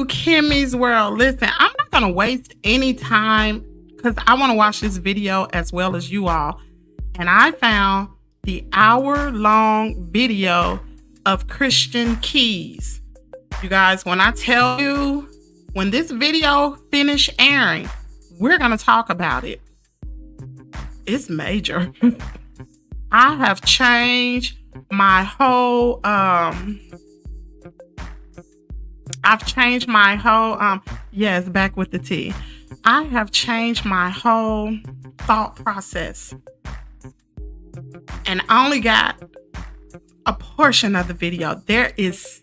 Kimmy's World. Listen, I'm not going to waste any time because I want to watch this video as well as you all. And I found the hour-long video of Christian Keys. You guys, when I tell you, when this video finish airing, we're going to talk about it. It's major. I have changed my whole yes, back with the T. I have changed my whole thought process. And I only got a portion of the video. There is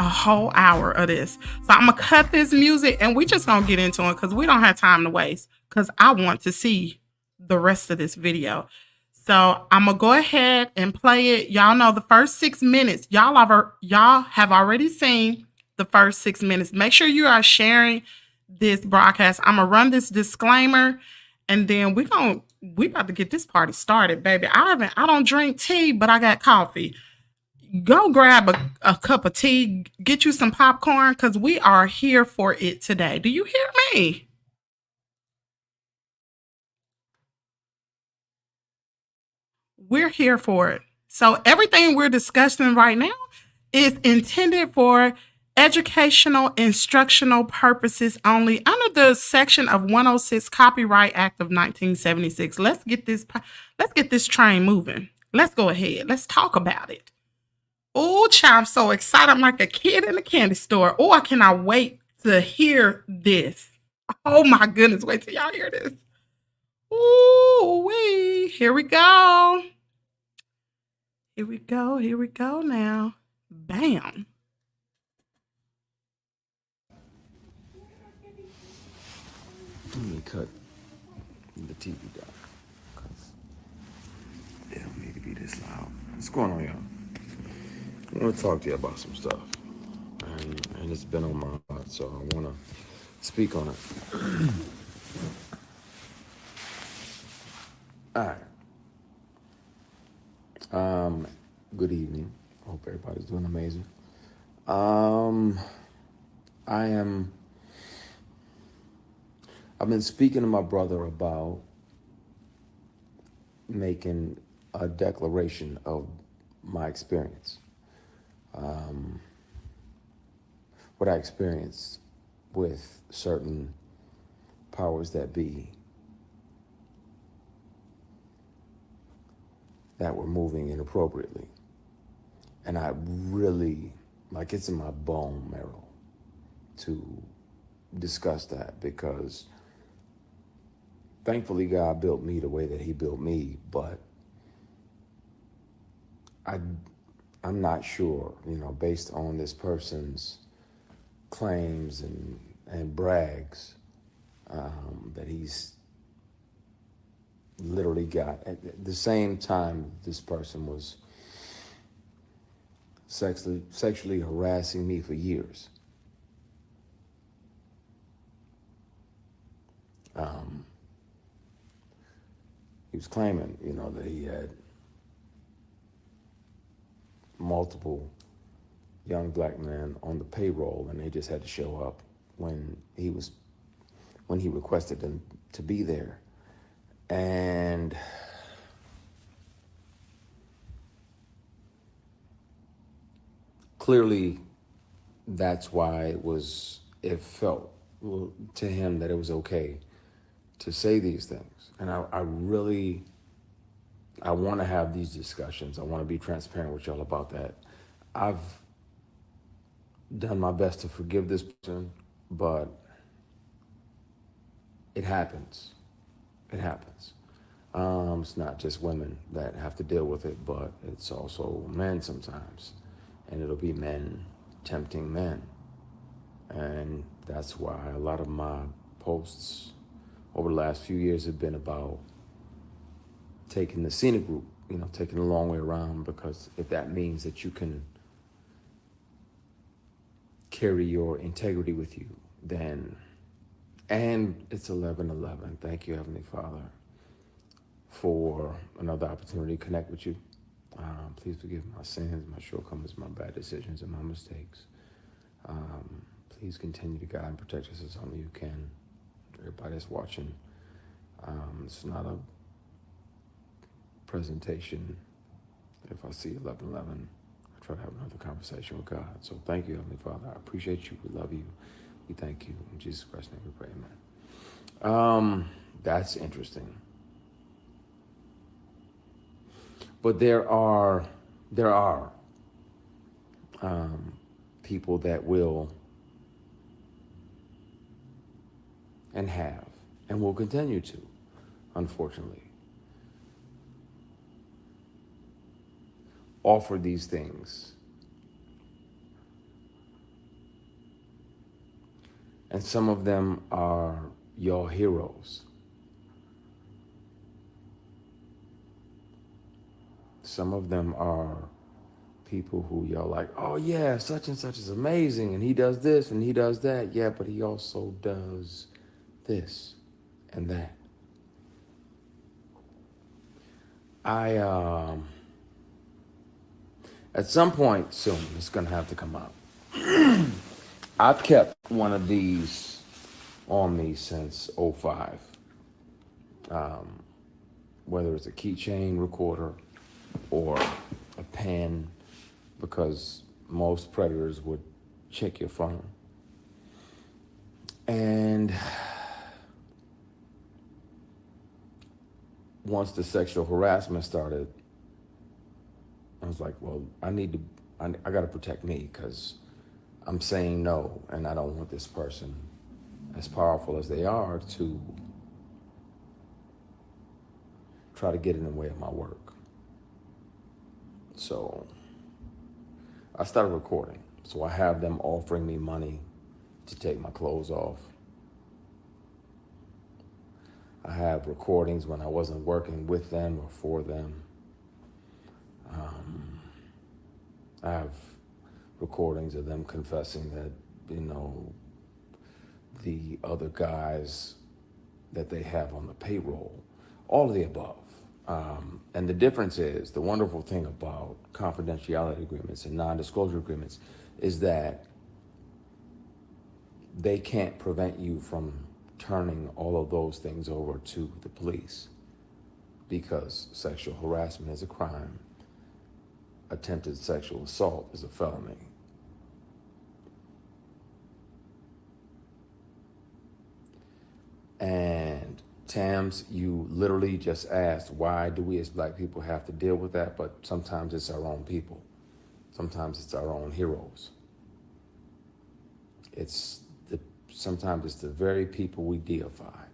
a whole hour of this. So I'm going to cut this music and we just going to get into it because we don't have time to waste because I want to see the rest of this video. So I'm going to go ahead and play it. Y'all know the first 6 minutes. Y'all have already seen the first 6 minutes. Make sure you are sharing this broadcast. I'm going to run this disclaimer and then we about to get this party started, baby. I don't drink tea, but I got coffee. Go grab a cup of tea, get you some popcorn, because we are here for it today. Do you hear me? We're here for it. So everything we're discussing right now is intended for educational, instructional purposes only under the section of 106 Copyright Act of 1976. Let's get this train moving. Let's go ahead. Let's talk about it. Oh, child, I'm so excited. I'm like a kid in a candy store. Oh, I cannot wait to hear this. Oh my goodness, wait till y'all hear this. Ooh, wee. Here we go. Here we go. Here we go now. Bam. Let me cut the TV down. It don't need to be this loud. What's going on, y'all? I want to talk to you about some stuff. And it's been on my heart, so I want to speak on it. All right. Good evening. Hope everybody's doing amazing. I've been speaking to my brother about making a declaration of my experience. What I experienced with certain powers that be that were moving inappropriately. And I really, it's in my bone marrow to discuss that because thankfully God built me the way that he built me, but I'm not sure, based on this person's claims and brags, that he's literally got, at the same time this person was sexually harassing me for years. He was claiming, that he had multiple young black men on the payroll and they just had to show up when he requested them to be there. And clearly that's why it felt to him that it was okay to say these things. And I want to have these discussions. I want to be transparent with y'all about that. I've done my best to forgive this person, but it happens. It happens. It's not just women that have to deal with it, but it's also men sometimes. And it'll be men tempting men. And that's why a lot of my posts over the last few years have been about taking the scenic route, taking the long way around, because if that means that you can carry your integrity with you, then, and it's 11:11. Thank you, Heavenly Father, for another opportunity to connect with you. Please forgive my sins, my shortcomings, my bad decisions, and my mistakes. Please continue to guide and protect us as only you can. Everybody that's watching, it's not a presentation. If I see 1111, I try to have another conversation with God. So thank you, Heavenly Father. I appreciate you. We love you. We thank you. In Jesus Christ's name we pray, amen. That's interesting. But there are people that will and have and will continue to, unfortunately, offer these things. And some of them are your heroes. Some of them are people who y'all like, oh yeah, such and such is amazing, and he does this and he does that. Yeah, but he also does this and that. I at some point soon it's gonna have to come out. I've kept one of these on me since '05. Whether it's a keychain recorder or a pen, because most predators would check your phone. And once the sexual harassment started, I was like, well, I got to protect me, because I'm saying no, and I don't want this person, as powerful as they are, to try to get in the way of my work. So I started recording. So I have them offering me money to take my clothes off. I have recordings when I wasn't working with them or for them. I have recordings of them confessing that, the other guys that they have on the payroll, all of the above. And the difference is, the wonderful thing about confidentiality agreements and non-disclosure agreements is that they can't prevent you from turning all of those things over to the police, because sexual harassment is a crime. Attempted sexual assault is a felony. And Tams, you literally just asked, why do we as Black people have to deal with that? But sometimes it's our own people. Sometimes it's our own heroes. Sometimes it's the very people we deify,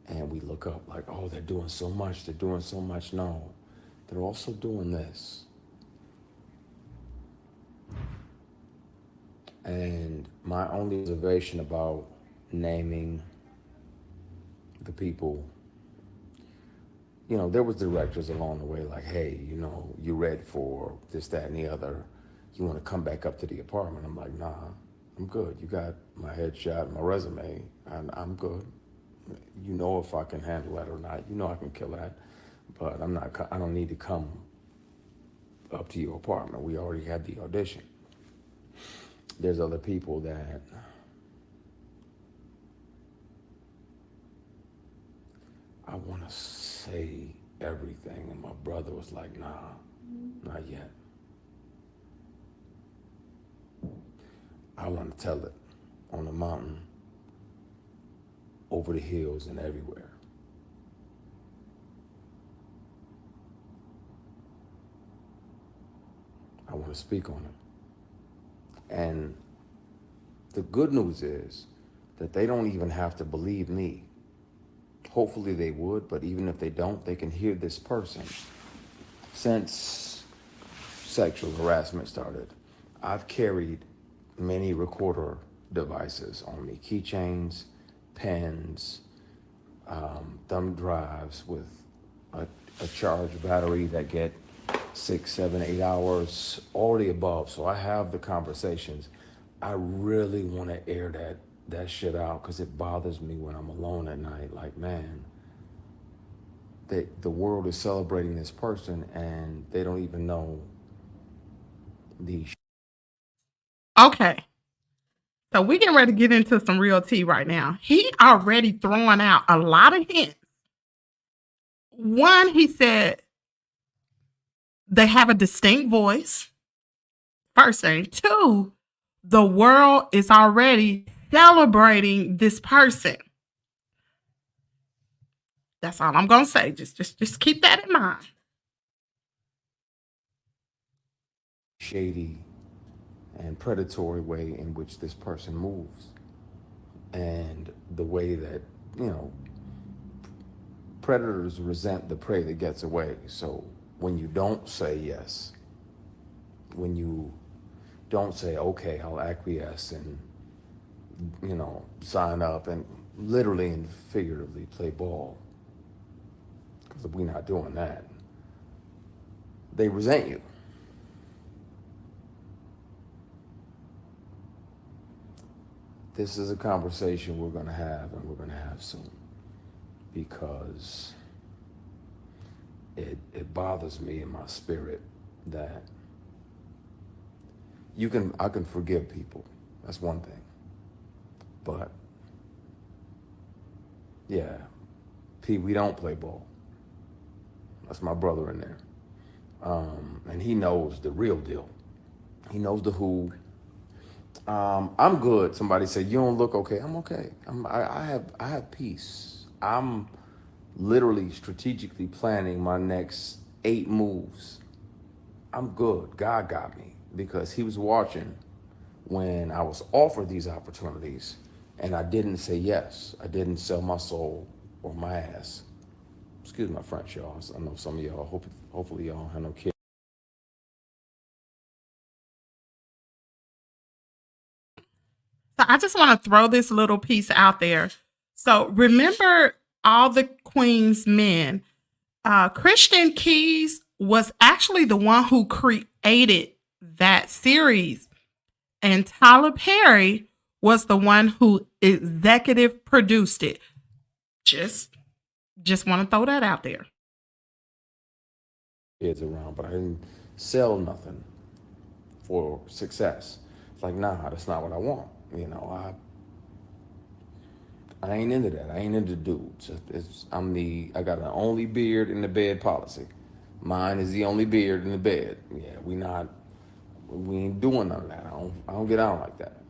and we look up like, oh, they're doing so much, they're doing so much. No, they're also doing this. And my only reservation about naming the people, there was directors along the way like, hey, you read for this, that, and the other. You want to come back up to the apartment? I'm like, nah, I'm good. You got my headshot, my resume, and I'm good. If I can handle that or not. I can kill that, but I don't need to come up to your apartment. We already had the audition. There's other people that I want to say everything, and my brother was like, nah, not yet. I want to tell it on the mountain, over the hills, and everywhere. I want to speak on it. And the good news is that they don't even have to believe me. Hopefully they would, but even if they don't, they can hear this person. Since sexual harassment started, I've carried many recorder devices on me, keychains, pens, thumb drives with a charged battery that get 6, 7, 8 hours, all the above. So I have the conversations. I really want to air that shit out, because it bothers me when I'm alone at night. Like, man, the world is celebrating this person and they don't even know the. Okay. So we getting ready to get into some real tea right now. He already throwing out a lot of hints. One, he said they have a distinct voice. First thing. Two, the world is already celebrating this person. That's all I'm gonna say. Just keep that in mind. Shady and predatory way in which this person moves, and the way that, you know, predators resent the prey that gets away. So when you don't say yes, when you don't say, okay, I'll acquiesce and, you know, sign up and literally and figuratively play ball, because we're not doing that, they resent you. This is a conversation we're going to have, and we're going to have soon, because it bothers me in my spirit that I can forgive people. That's one thing. But yeah, P, we don't play ball. That's my brother in there. And he knows the real deal. He knows the who. I'm good. Somebody said, you don't look okay. I'm okay. I have peace. I'm literally strategically planning my next 8 moves. I'm good. God got me, because he was watching when I was offered these opportunities and I didn't say yes. I didn't sell my soul or my ass. Excuse my French, y'all. I know some of y'all, hopefully y'all have no kids. So I just want to throw this little piece out there. So remember all the Queen's men. Christian Keys was actually the one who created that series, and Tyler Perry was the one who executive produced it. Just want to throw that out there. Kids around, but I didn't sell nothing for success. It's like, nah, that's not what I want. You know, I ain't into that. I ain't into dudes. I got an only beard in the bed policy. Mine is the only beard in the bed. Yeah, we ain't doing none of that. I don't get out like that.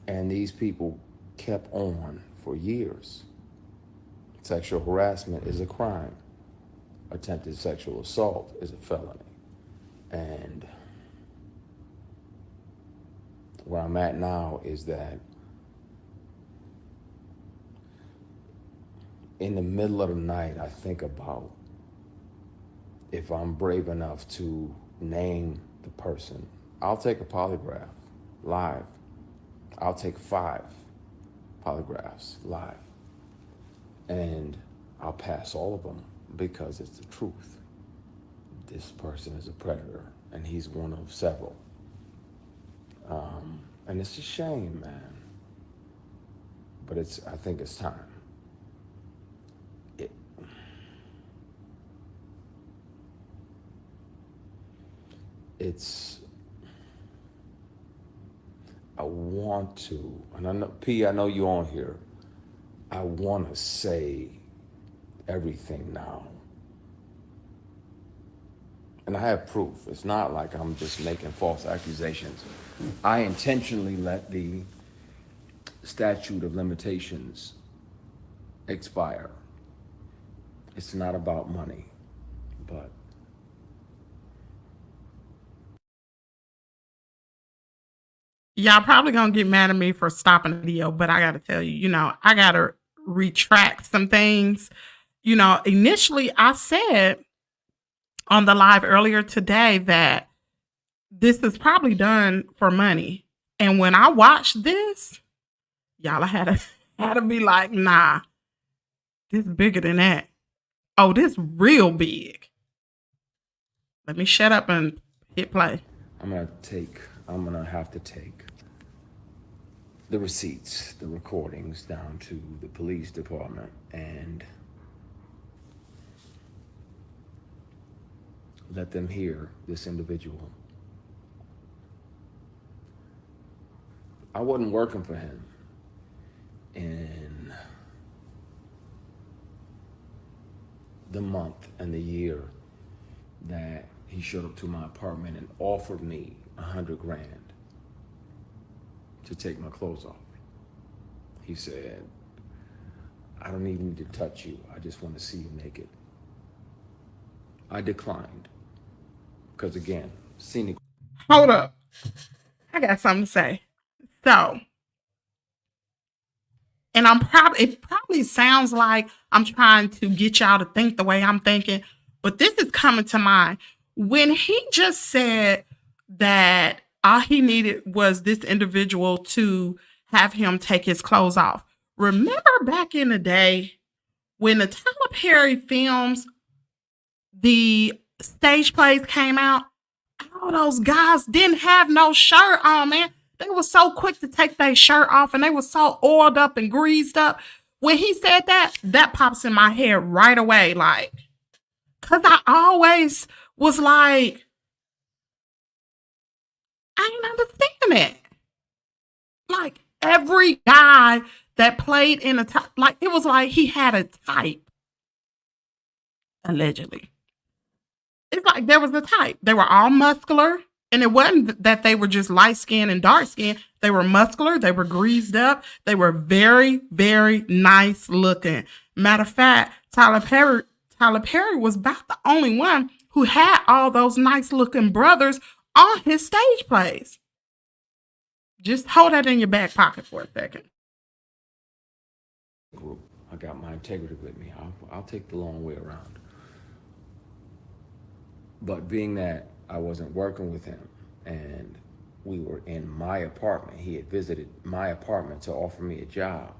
And these people kept on for years. Sexual harassment is a crime. Attempted sexual assault is a felony. And where I'm at now is that in the middle of the night, I think about if I'm brave enough to name the person. I'll take a polygraph live. I'll take 5 polygraphs live. And I'll pass all of them, because it's the truth. This person is a predator, and he's one of several. And it's a shame, man. But I think it's time. It, it's, I want to, and I know, P, I know you on here. I want to say everything now. And I have proof. It's not like I'm just making false accusations. I intentionally let the statute of limitations expire. It's not about money, but Y'all probably gonna get mad at me for stopping the video, but I gotta tell you, I gotta retract some things. Initially I said on the live earlier today that this is probably done for money. And when I watched this, y'all had to be like, nah, this is bigger than that. Oh, this real big. Let me shut up and hit play. I'm gonna have to take the receipts, the recordings down to the police department and let them hear this individual I wasn't working for him in the month and the year that he showed up to my apartment and offered me 100 grand to take my clothes off. He said, I don't even need to touch you. I just want to see you naked. I declined because, again, scenic. Hold up. I got something to say. So, and it probably sounds like I'm trying to get y'all to think the way I'm thinking, but this is coming to mind. When he just said that all he needed was this individual to have him take his clothes off. Remember back in the day when the Tyler Perry films, the stage plays came out, all those guys didn't have no shirt on, man. They were so quick to take their shirt off and they were so oiled up and greased up. When he said that, that pops in my head right away. Like, cause I always was like, I ain't understand it. Like every guy that played in a type, like it was like he had a type, allegedly. It's like there was a type. They were all muscular. And it wasn't that they were just light skinned and dark skinned. They were muscular. They were greased up. They were very, very nice looking. Matter of fact, Tyler Perry was about the only one who had all those nice looking brothers on his stage plays. Just hold that in your back pocket for a second. Group. I got my integrity with me. I'll take the long way around. But being that I wasn't working with him and we were in my apartment, he had visited my apartment to offer me a job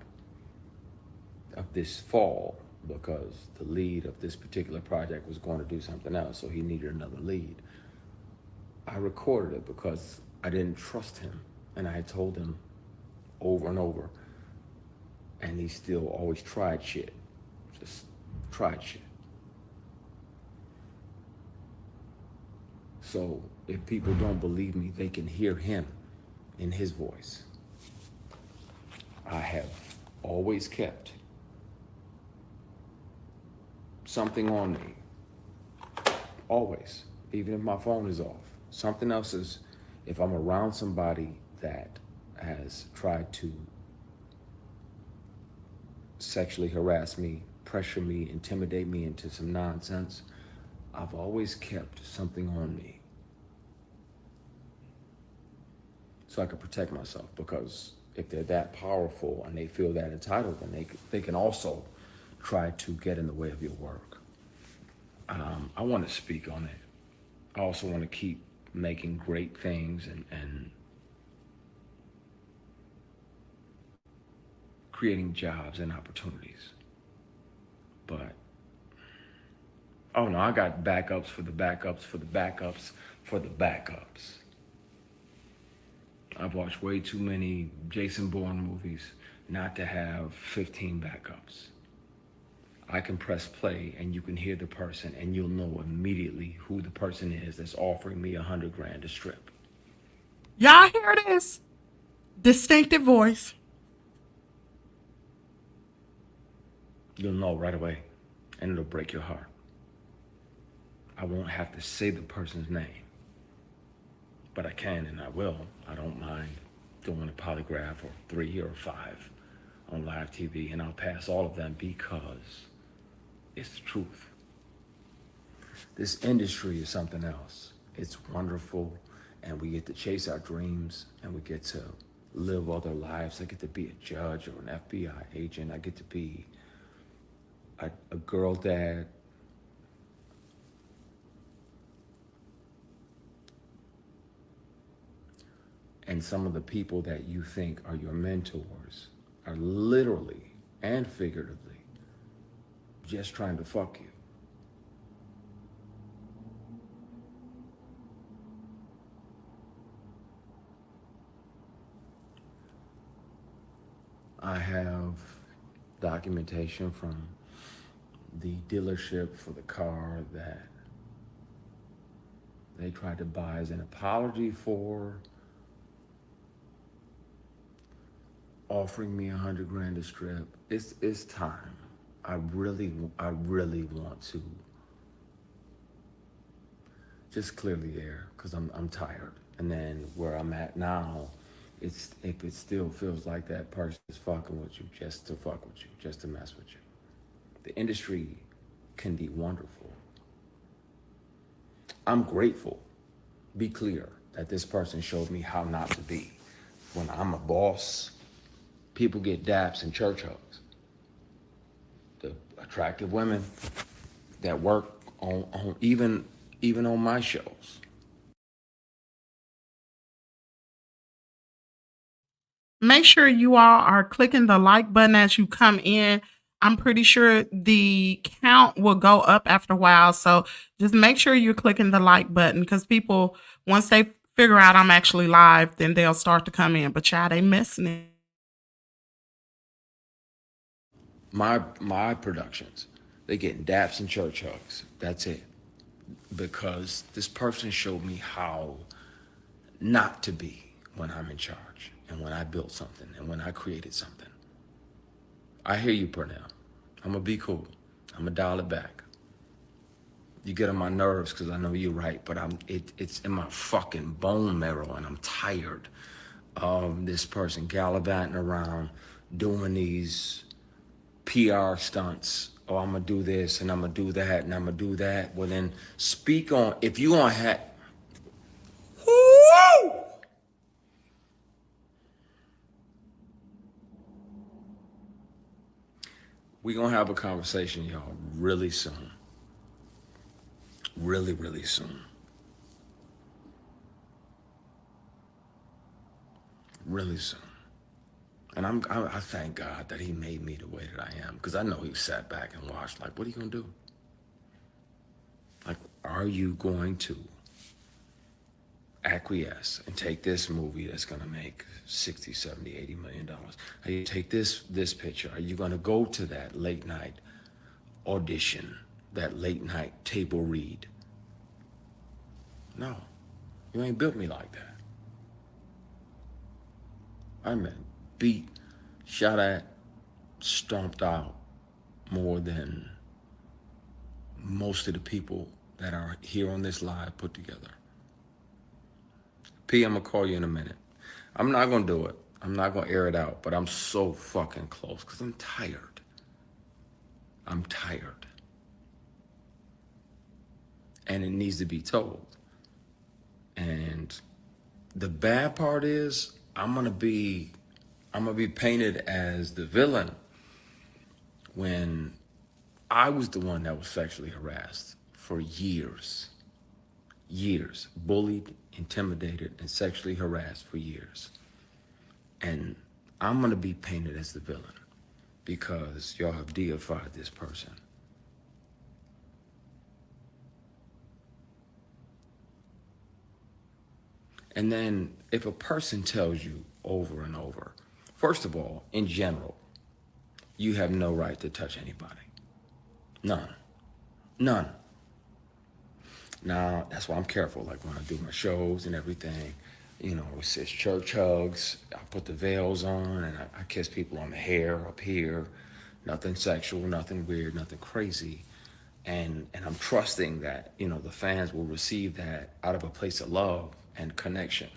of this fall because the lead of this particular project was going to do something else, so he needed another lead. I recorded it because I didn't trust him, and I had told him over and over, and he still always tried shit. Just tried shit. So if people don't believe me, they can hear him in his voice. I have always kept something on me. Always. Even if my phone is off. Something else is, if I'm around somebody that has tried to sexually harass me, pressure me, intimidate me into some nonsense, I've always kept something on me so I can protect myself, because if they're that powerful and they feel that entitled, then they can also try to get in the way of your work. I want to speak on it. I also want to keep making great things and creating jobs and opportunities. But, oh no, I got backups for the backups for the backups for the backups. I've watched way too many Jason Bourne movies not to have 15 backups. I can press play and you can hear the person and you'll know immediately who the person is that's offering me 100 grand to strip. Y'all hear this? Distinctive voice. You'll know right away and it'll break your heart. I won't have to say the person's name, but I can and I will. I don't mind doing a polygraph or 3 or 5 on live TV, and I'll pass all of them because it's the truth. This industry is something else. It's wonderful, and we get to chase our dreams, and we get to live other lives. I get to be a judge or an FBI agent. I get to be a girl dad. And some of the people that you think are your mentors are literally and figuratively just trying to fuck you. I have documentation from the dealership for the car that they tried to buy as an apology for offering me 100 grand a strip. It's time. I really want to just clear the air because I'm tired. And then where I'm at now, if it still feels like that person is fucking with you just to fuck with you, just to mess with you. The industry can be wonderful. I'm grateful, be clear, that this person showed me how not to be. When I'm a boss, people get daps and church hugs. The attractive women that work on even on my shows. Make sure you all are clicking the like button as you come in. I'm pretty sure the count will go up after a while. So just make sure you're clicking the like button because people, once they figure out I'm actually live, then they'll start to come in. But child, they missing it. My productions, they getting daps and church hugs. That's it. Because this person showed me how not to be when I'm in charge and when I built something and when I created something. I hear you, Purnell. I'm gonna be cool. I'm gonna dial it back. You get on my nerves because I know you're right, but it's in my fucking bone marrow and I'm tired of this person gallivanting around doing these PR stunts. Oh, I'm gonna do this and I'm gonna do that and I'm gonna do that. Well, then speak on if you gonna have. Woo! We gonna have a conversation, y'all, really soon. Really, really soon. Really soon. And I thank God that He made me the way that I am, because I know He sat back and watched. Like, what are you gonna do? Like, are you going to acquiesce and take this movie that's gonna make 60, 70, 80 million dollars? Are you take this picture? Are you gonna go to that late night audition, that late night table read? No, you ain't built me like that. I'm been beat, shot at, stomped out more than most of the people that are here on this live put together. P, I'm gonna call you in a minute. I'm not gonna do it. I'm not gonna air it out, but I'm so fucking close because I'm tired. I'm tired. And it needs to be told. And the bad part is I'm gonna be painted as the villain when I was the one that was sexually harassed for years. Years. Bullied, intimidated, and sexually harassed for years. And I'm gonna be painted as the villain because y'all have deified this person. And then if a person tells you over and over, first of all, in general, you have no right to touch anybody. None. None. Now, that's why I'm careful. Like when I do my shows and everything, you know, it's church hugs. I put the veils on and I kiss people on the hair up here. Nothing sexual, nothing weird, nothing crazy. And I'm trusting that, you know, the fans will receive that out of a place of love and connection.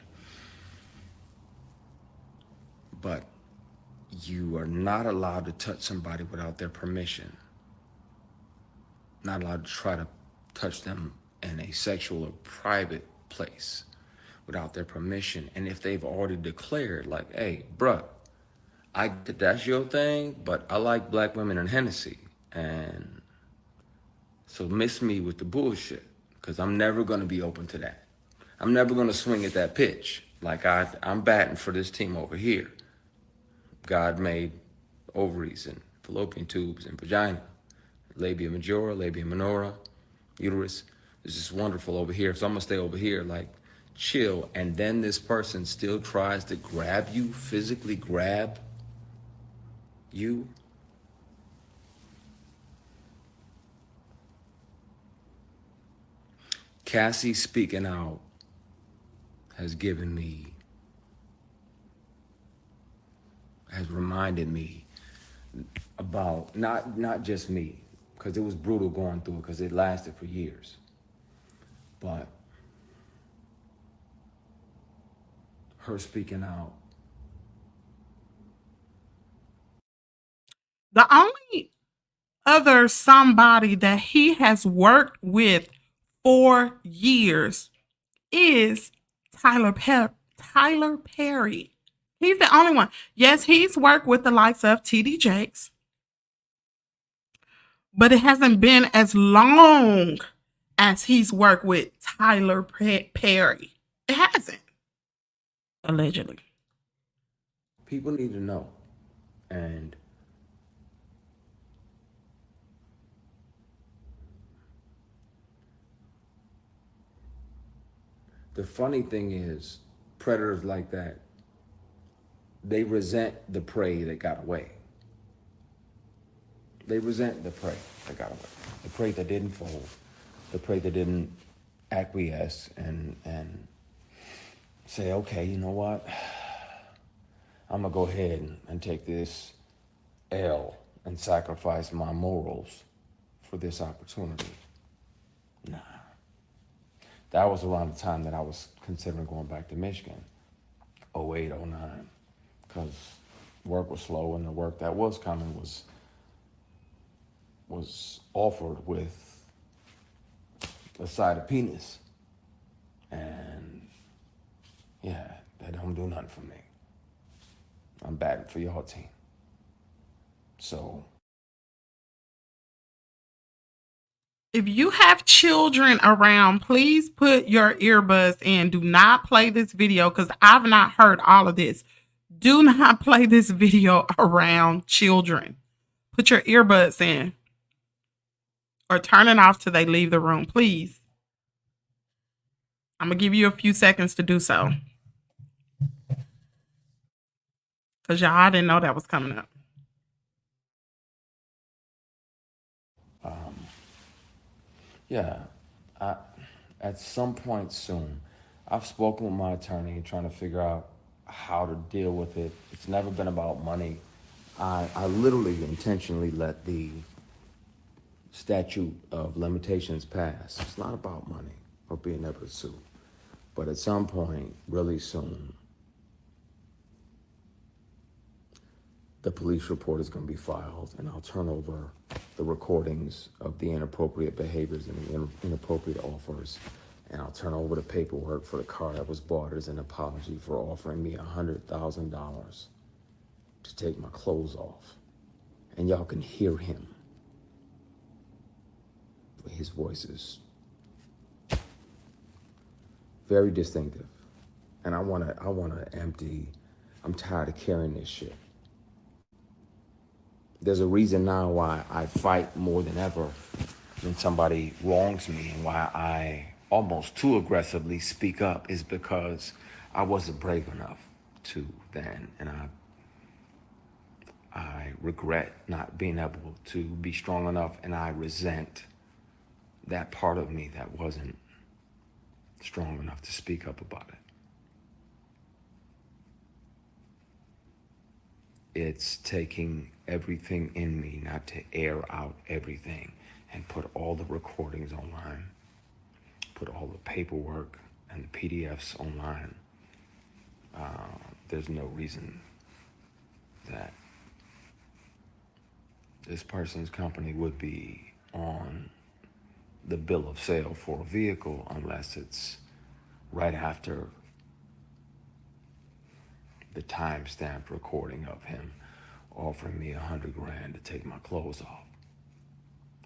But you are not allowed to touch somebody without their permission. Not allowed to try to touch them in a sexual or private place without their permission. And if they've already declared, like, hey, bruh, that's your thing, but I like black women and Hennessy. And so miss me with the bullshit, because I'm never going to be open to that. I'm never going to swing at that pitch. Like I'm batting for this team over here. God made ovaries and fallopian tubes and vagina, labia majora, labia minora, uterus. It's just wonderful over here. So I'm gonna stay over here, like chill. And then this person still tries to grab you, physically grab you. Cassie speaking out has reminded me about not just me, because it was brutal going through it, because it lasted for years, but her speaking out. The only other somebody that he has worked with for years is Tyler Perry. He's the only one. Yes, he's worked with the likes of TD Jakes, but it hasn't been as long as he's worked with Perry. It hasn't, allegedly. People need to know. And the funny thing is, predators like that, they resent the prey that got away. They resent the prey that got away. The prey that didn't fold. The prey that didn't acquiesce and say, okay, you know what? I'm gonna go ahead and take this L and sacrifice my morals for this opportunity. Nah. That was around the time that I was considering going back to Michigan, 08, 09, because work was slow and the work that was coming was offered with a side of penis. And yeah, that don't do nothing for me. I'm batting for your team. So If you have children around, please put your earbuds in. Do not play this video because I've not heard all of this. Do not play this video around children. Put your earbuds in or turn it off till they leave the room, please. I'm going to give you a few seconds to do so because y'all, I didn't know that was coming up. yeah, I, at some point soon, I've spoken with my attorney trying to figure out how to deal with it. It's never been about money. I literally intentionally let the statute of limitations pass. It's not about money or being able to sue. But at some point, really soon, the police report is going to be filed, and I'll turn over the recordings of the inappropriate behaviors and the inappropriate offers, and I'll turn over the paperwork for the car that was bought as an apology for offering me $100,000 to take my clothes off. And y'all can hear him. His voice is very distinctive. And I wanna empty, I'm tired of carrying this shit. There's a reason now why I fight more than ever when somebody wrongs me, and why I almost too aggressively speak up is because I wasn't brave enough to then, and I regret not being able to be strong enough, and I resent that part of me that wasn't strong enough to speak up about it. It's taking everything in me not to air out everything and put all the recordings online, put all the paperwork and the PDFs online. There's no reason that this person's company would be on the bill of sale for a vehicle unless it's right after the time-stamped recording of him offering me $100,000 to take my clothes off.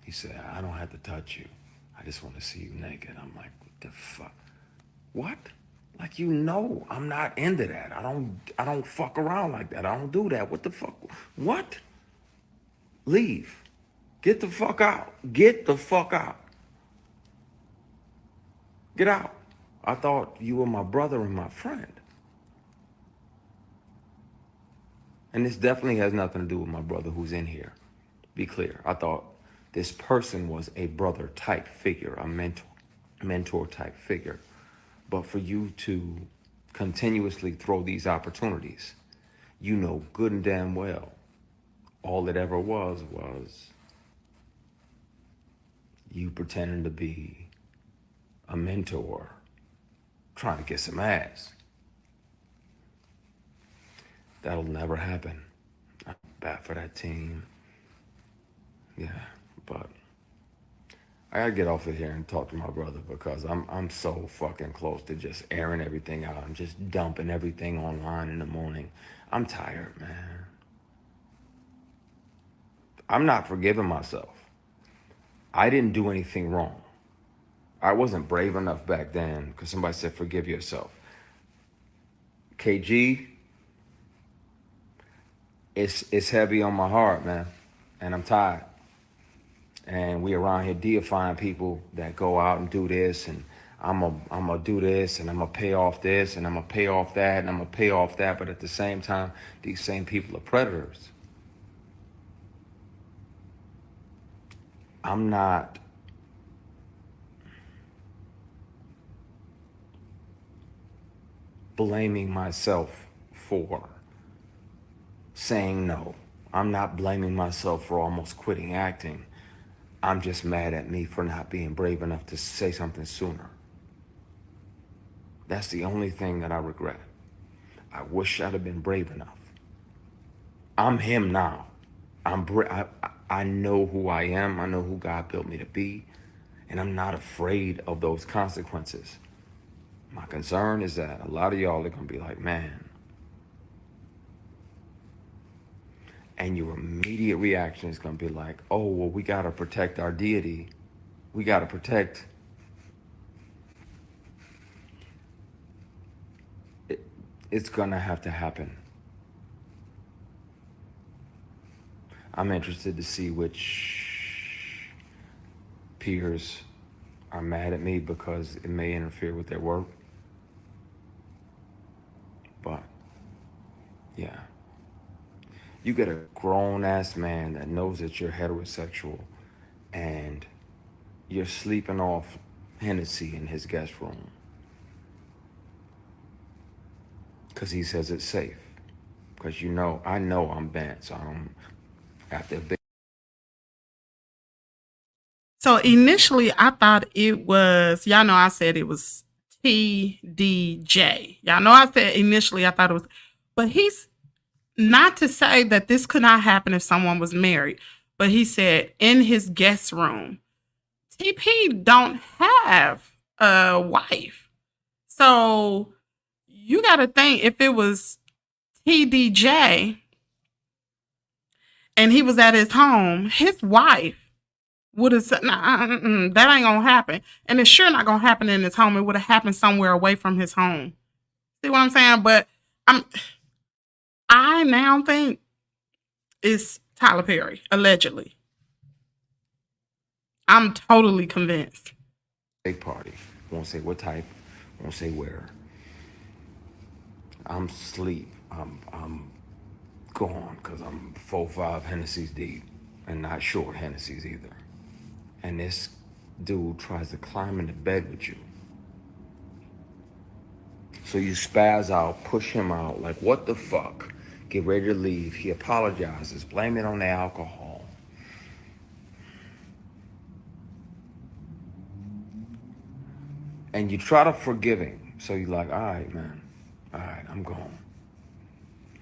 He said, I don't have to touch you. I just want to see you naked. I'm like, what the fuck? What? Like, you know, I'm not into that. I don't fuck around like that. I don't do that. What the fuck? What? Leave. Get the fuck out. Get the fuck out. Get out. I thought you were my brother and my friend. And this definitely has nothing to do with my brother who's in here. Be clear. I thought this person was a brother type figure, a mentor type figure. But for you to continuously throw these opportunities, you know good and damn well all it ever was you pretending to be a mentor trying to get some ass. That'll never happen. I'm bad for that team. Yeah, but I gotta get off of here and talk to my brother because I'm so fucking close to just airing everything out. I'm just dumping everything online in the morning. I'm tired, man. I'm not forgiving myself. I didn't do anything wrong. I wasn't brave enough back then because somebody said forgive yourself. KG, it's heavy on my heart, man, and I'm tired. And we around here deifying people that go out and do this, and I'm gonna do this, and I'm gonna pay off this, and I'm gonna pay off that, and I'm gonna pay off that. But at the same time, these same people are predators. I'm not blaming myself for saying no. I'm not blaming myself for almost quitting acting. I'm just mad at me for not being brave enough to say something sooner. That's the only thing that I regret. I wish I'd have been brave enough. I'm him now. I know who I am. I know who God built me to be. And I'm not afraid of those consequences. My concern is that a lot of y'all are going to be like, man. And your immediate reaction is going to be like, oh, well, we got to protect our deity. We got to protect. It's going to have to happen. I'm interested to see which peers are mad at me because it may interfere with their work. But, yeah. You get a grown-ass man that knows that you're heterosexual and you're sleeping off Hennessy in his guest room because he says it's safe. Because I know I'm bent, so I'm after a big. So initially, I thought it was, y'all know I said it was TDJ. Y'all know I said initially I thought it was, but he's not to say that this could not happen if someone was married, but he said in his guest room. TP don't have a wife. So you got to think if it was TDJ and he was at his home, his wife would have said, nah, that ain't going to happen. And it's sure not going to happen in his home. It would have happened somewhere away from his home. See what I'm saying? But I now think it's Tyler Perry, allegedly. I'm totally convinced. Big party. Won't say what type. Won't say where. I'm asleep. I'm gone because I'm 4-5 Hennessy's deep and not short Hennessy's either. And this dude tries to climb into bed with you. So you spaz out, push him out, like what the fuck? Get ready to leave. He apologizes, blame it on the alcohol. And you try to forgive him. So you're like, all right, man. All right, I'm gone.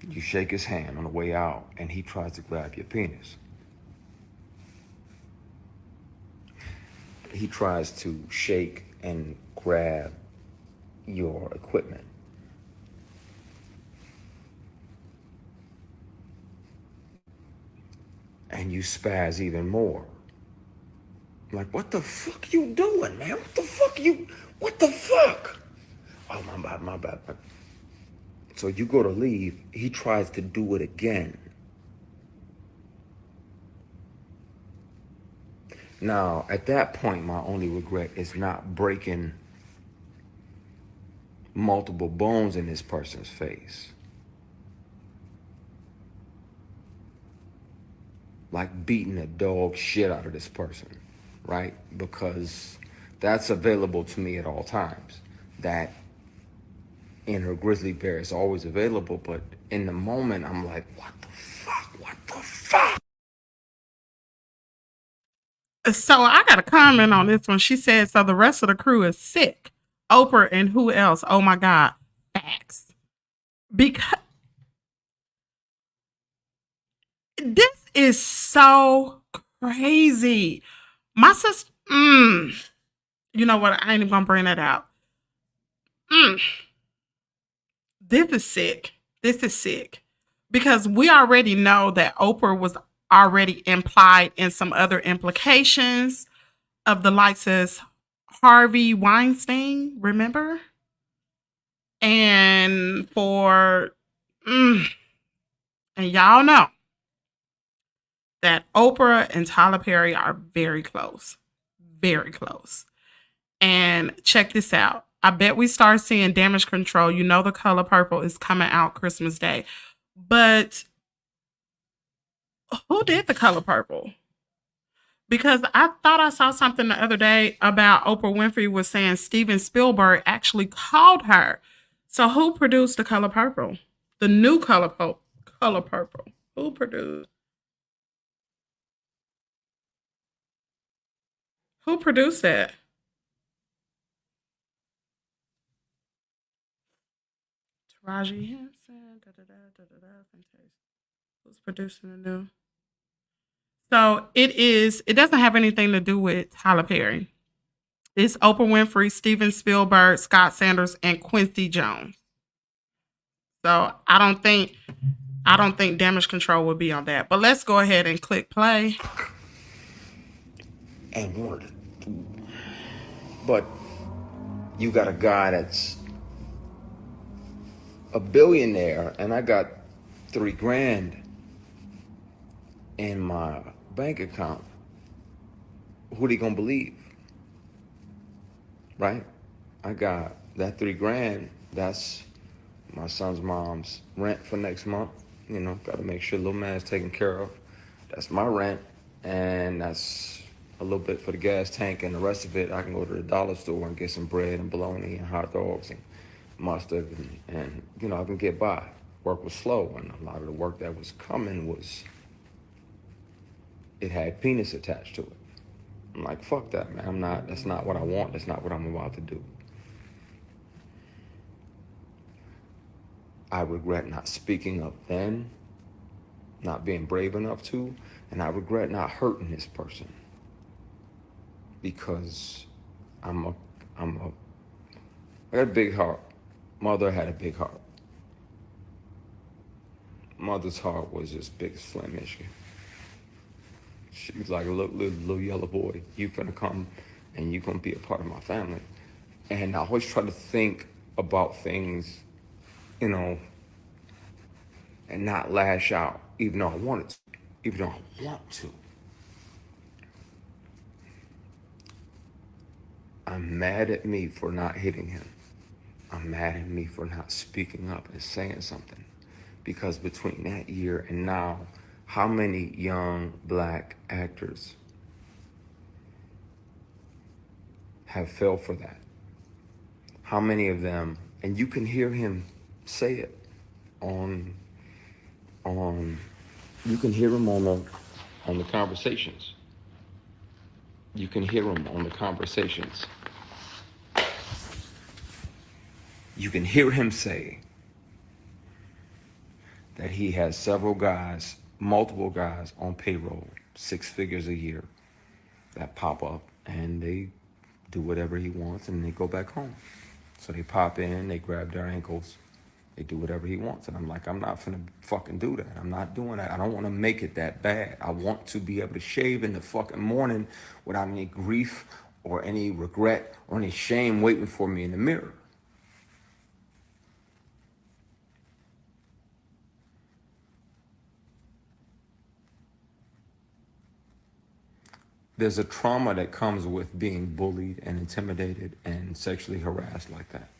You shake his hand on the way out, and he tries to grab your penis. He tries to shake and grab your equipment. And you spaz even more. Like, what the fuck you doing, man? What the fuck? Oh, my bad. So you go to leave, he tries to do it again. Now, at that point, my only regret is not breaking multiple bones in this person's face. Like beating the dog shit out of this person, right? Because that's available to me at all times. That And her grizzly bear is always available, but in the moment, I'm like, what the fuck? What the fuck? So I got a comment on this one. She said, so the rest of the crew is sick. Oprah and who else? Oh my God. Facts. Because this is so crazy. My sister, you know what? I ain't even gonna bring that out. Mm, this is sick. This is sick. Because we already know that Oprah was already implied in some other implications of the likes as Harvey Weinstein, remember? And mm, and y'all know that Oprah and Tyler Perry are very close. Very close. And check this out. I bet we start seeing Damage Control. You know, The Color Purple is coming out Christmas Day. But who did The Color Purple? Because I thought I saw something the other day about Oprah Winfrey was saying Steven Spielberg actually called her. So who produced The Color Purple? The new Color Purple. Who produced? Who produced that? Taraji Henson. Da, da, da, da, da, da, fantastic. Who's producing the new? So it is. It doesn't have anything to do with Tyler Perry. It's Oprah Winfrey, Steven Spielberg, Scott Sanders, and Quincy Jones. So I don't think Damage Control would be on that. But let's go ahead and click play. And wanted to. But you got a guy that's a billionaire, and I got 3 grand in my bank account. Who they gonna believe? Right? I got that 3 grand. That's my son's mom's rent for next month. You know, got to make sure little man's taken care of. That's my rent, and that's a little bit for the gas tank, and the rest of it I can go to the dollar store and get some bread and bologna and hot dogs and mustard, and you know I can get by. Work was slow, and a lot of the work that was coming was it had penis attached to it. I'm like, fuck that, man. I'm not. That's not what I want. That's not what I'm about to do. I regret not speaking up then, not being brave enough to, and I regret not hurting this person because I'm a, I'm a, I got a big heart. Mother had a big heart. Mother's heart was just big as Flemish. She was like a little yellow boy. You finna come and you gonna be a part of my family. And I always try to think about things, you know, and not lash out, even though I wanted to, even though I want to. I'm mad at me for not hitting him. I'm mad at me for not speaking up and saying something. Because between that year and now, how many young black actors have fell for that? How many of them, and you can hear him say it on you can hear him on the conversations. You can hear him on the conversations. You can hear him say that he has several guys, multiple guys on payroll, 6 figures a year, that pop up and they do whatever he wants and they go back home. So they pop in, they grab their ankles, they do whatever he wants. And I'm like, I'm not finna fucking do that. I'm not doing that. I don't want to make it that bad. I want to be able to shave in the fucking morning without any grief or any regret or any shame waiting for me in the mirror. There's a trauma that comes with being bullied and intimidated and sexually harassed like that.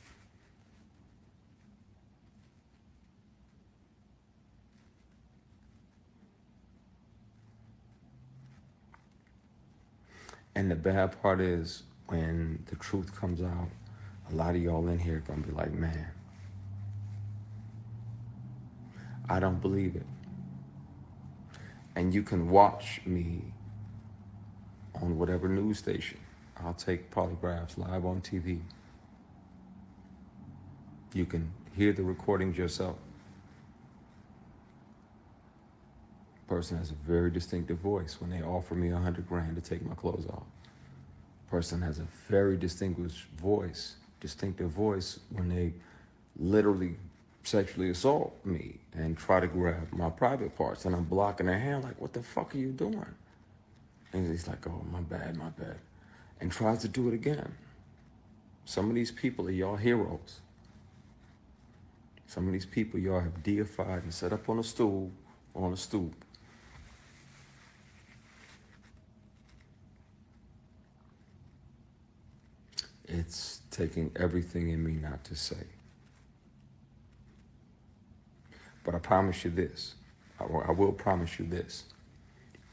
And the bad part is when the truth comes out, a lot of y'all in here are gonna be like, man, I don't believe it. And you can watch me on whatever news station. I'll take polygraphs live on TV. You can hear the recordings yourself. Person has a very distinctive voice when they offer me $100 grand to take my clothes off. Person has a very distinctive voice when they literally sexually assault me and try to grab my private parts, and I'm blocking their hand like, what the fuck are you doing? And he's like, oh, my bad, and tries to do it again. Some of these people are y'all heroes. Some of these people y'all have deified and set up on a stool or on a stoop. It's taking everything in me not to say. But I promise you this. I will promise you this.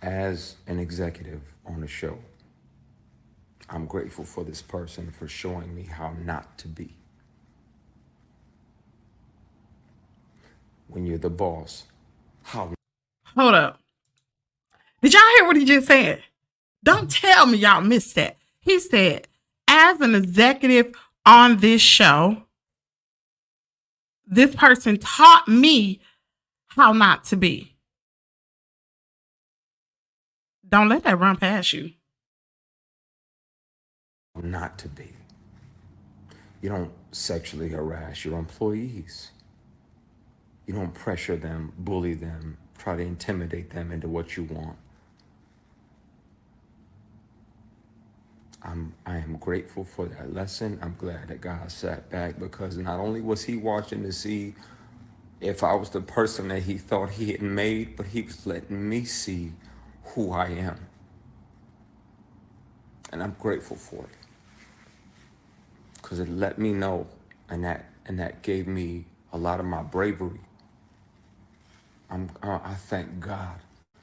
As an executive on the show, I'm grateful for this person for showing me how not to be. When you're the boss, how... Hold up. Did y'all hear what he just said? Don't tell me y'all missed that. He said, as an executive on this show, this person taught me how not to be. Don't let that run past you. Not to be. You don't sexually harass your employees. You don't pressure them, bully them, try to intimidate them into what you want. I am grateful for that lesson. I'm glad that God sat back, because not only was he watching to see if I was the person that he thought he had made, but he was letting me see who I am. And I'm grateful for it, because it let me know, and that gave me a lot of my bravery. I thank God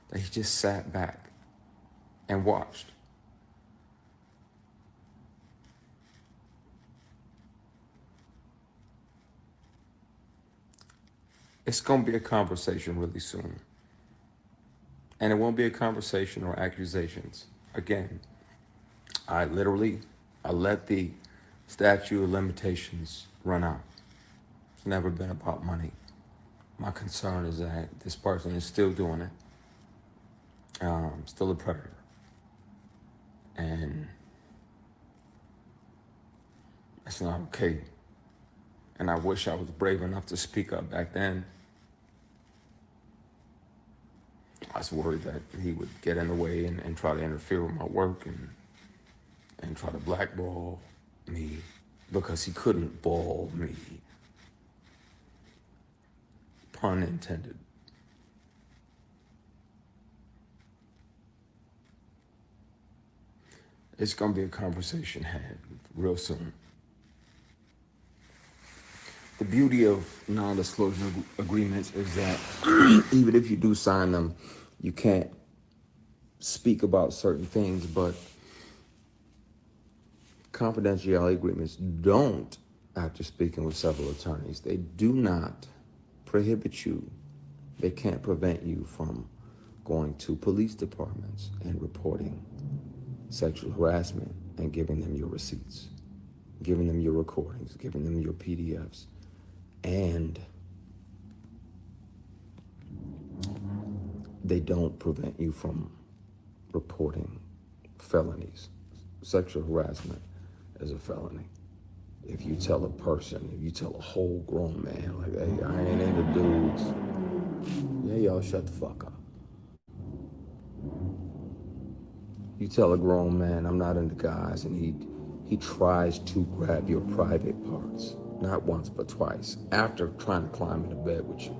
that he just sat back and watched. It's going to be a conversation really soon. And it won't be a conversation or accusations. Again, I let the statute of limitations run out. It's never been about money. My concern is that this person is still doing it. Still a predator. And it's not okay. And I wish I was brave enough to speak up back then. I was worried that he would get in the way and try to interfere with my work and try to blackball me, because he couldn't ball me. Pun intended. It's going to be a conversation had real soon. The beauty of non-disclosure agreements is that even if you do sign them, you can't speak about certain things, but confidentiality agreements don't, after speaking with several attorneys, they do not prohibit you. They can't prevent you from going to police departments and reporting sexual harassment and giving them your receipts, giving them your recordings, giving them your PDFs. And they don't prevent you from reporting felonies. Sexual harassment is a felony. If you tell a person, if you tell a whole grown man, like, hey, I ain't into dudes, yeah, y'all shut the fuck up. You tell a grown man, I'm not into guys, and he tries to grab your private parts, not once but twice, after trying to climb into bed with you.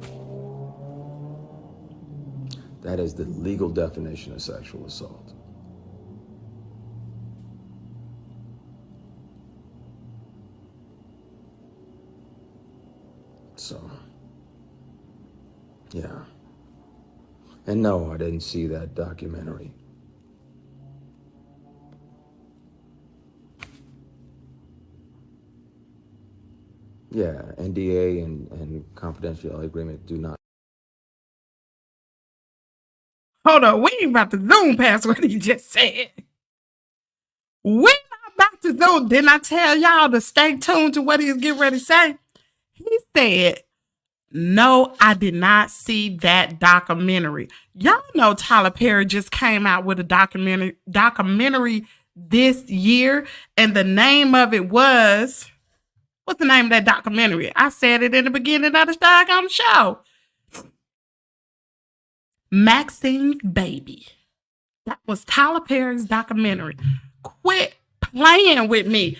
That is the legal definition of sexual assault. So, yeah. And no, I didn't see that documentary. Yeah, NDA and confidentiality agreement do not Hold on, we ain't about to zoom past what he just said. We're not about to zoom. Didn't I tell y'all to stay tuned to what he's getting ready to say? He said, no, I did not see that documentary. Y'all know Tyler Perry just came out with a documentary this year, and the name of it was, what's the name of that documentary? I said it in the beginning of the doggone show. Maxine's Baby. That was Tyler Perry's documentary. Quit playing with me.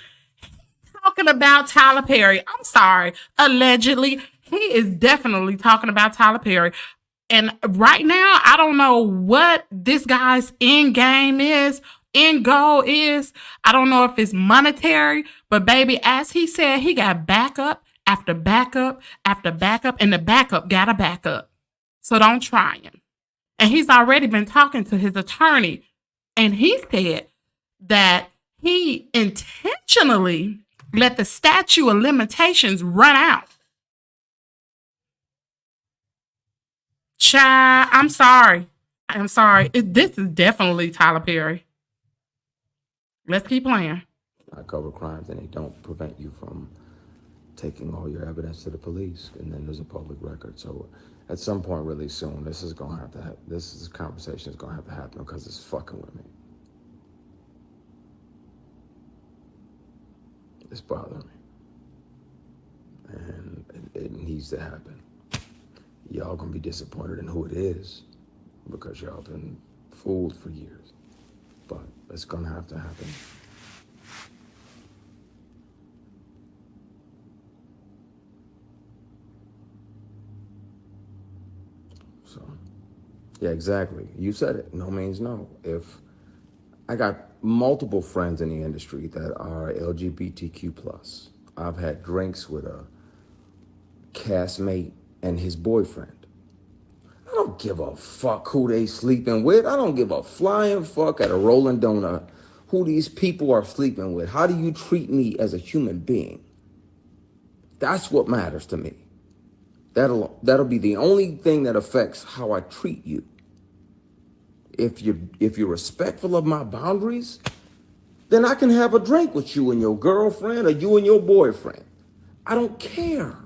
Talking about Tyler Perry. I'm sorry. Allegedly, he is definitely talking about Tyler Perry. And right now, I don't know what this guy's end game is, end goal is. I don't know if it's monetary, but baby, as he said, he got backup after backup after backup, and the backup got a backup. So don't try him. And he's already been talking to his attorney, and he said that he intentionally let the statute of limitations run out. Child, I'm sorry. I'm sorry. This is definitely Tyler Perry. Let's keep playing. I cover crimes and they don't prevent you from taking all your evidence to the police, and then there's a public record. So at some point really soon, this conversation is gonna have to happen because it's fucking with me. It's bothering me. And it needs to happen. Y'all gonna be disappointed in who it is because y'all been fooled for years. But it's gonna have to happen. So, yeah, exactly. You said it. No means no. If I got multiple friends in the industry that are LGBTQ+. I've had drinks with a castmate and his boyfriend. I don't give a fuck who they sleeping with. I don't give a flying fuck at a Rolling Donut who these people are sleeping with. How do you treat me as a human being? That's what matters to me. That'll be the only thing that affects how I treat you. If you're respectful of my boundaries, then I can have a drink with you and your girlfriend or you and your boyfriend. I don't care.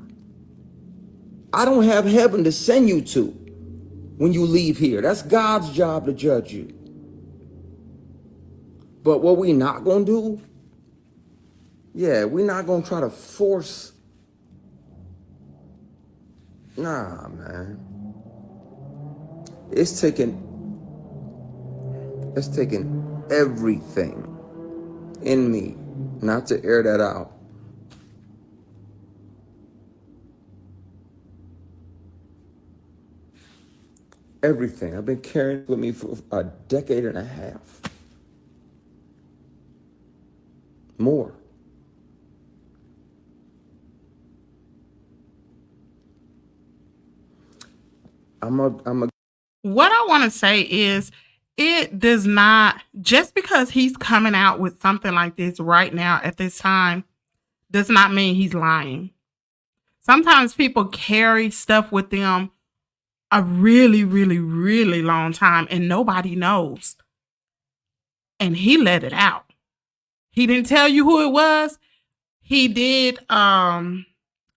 I don't have heaven to send you to when you leave here. That's God's job to judge you. But what we not gonna do, we're not gonna try to force. Nah, man. It's taking everything in me not to air that out. Everything. I've been carrying it with me for a decade and a half. More. What I want to say is, it does not, just because he's coming out with something like this right now at this time, does not mean he's lying. Sometimes people carry stuff with them a really, really, really long time and nobody knows. And he let it out. He didn't tell you who it was. He did allude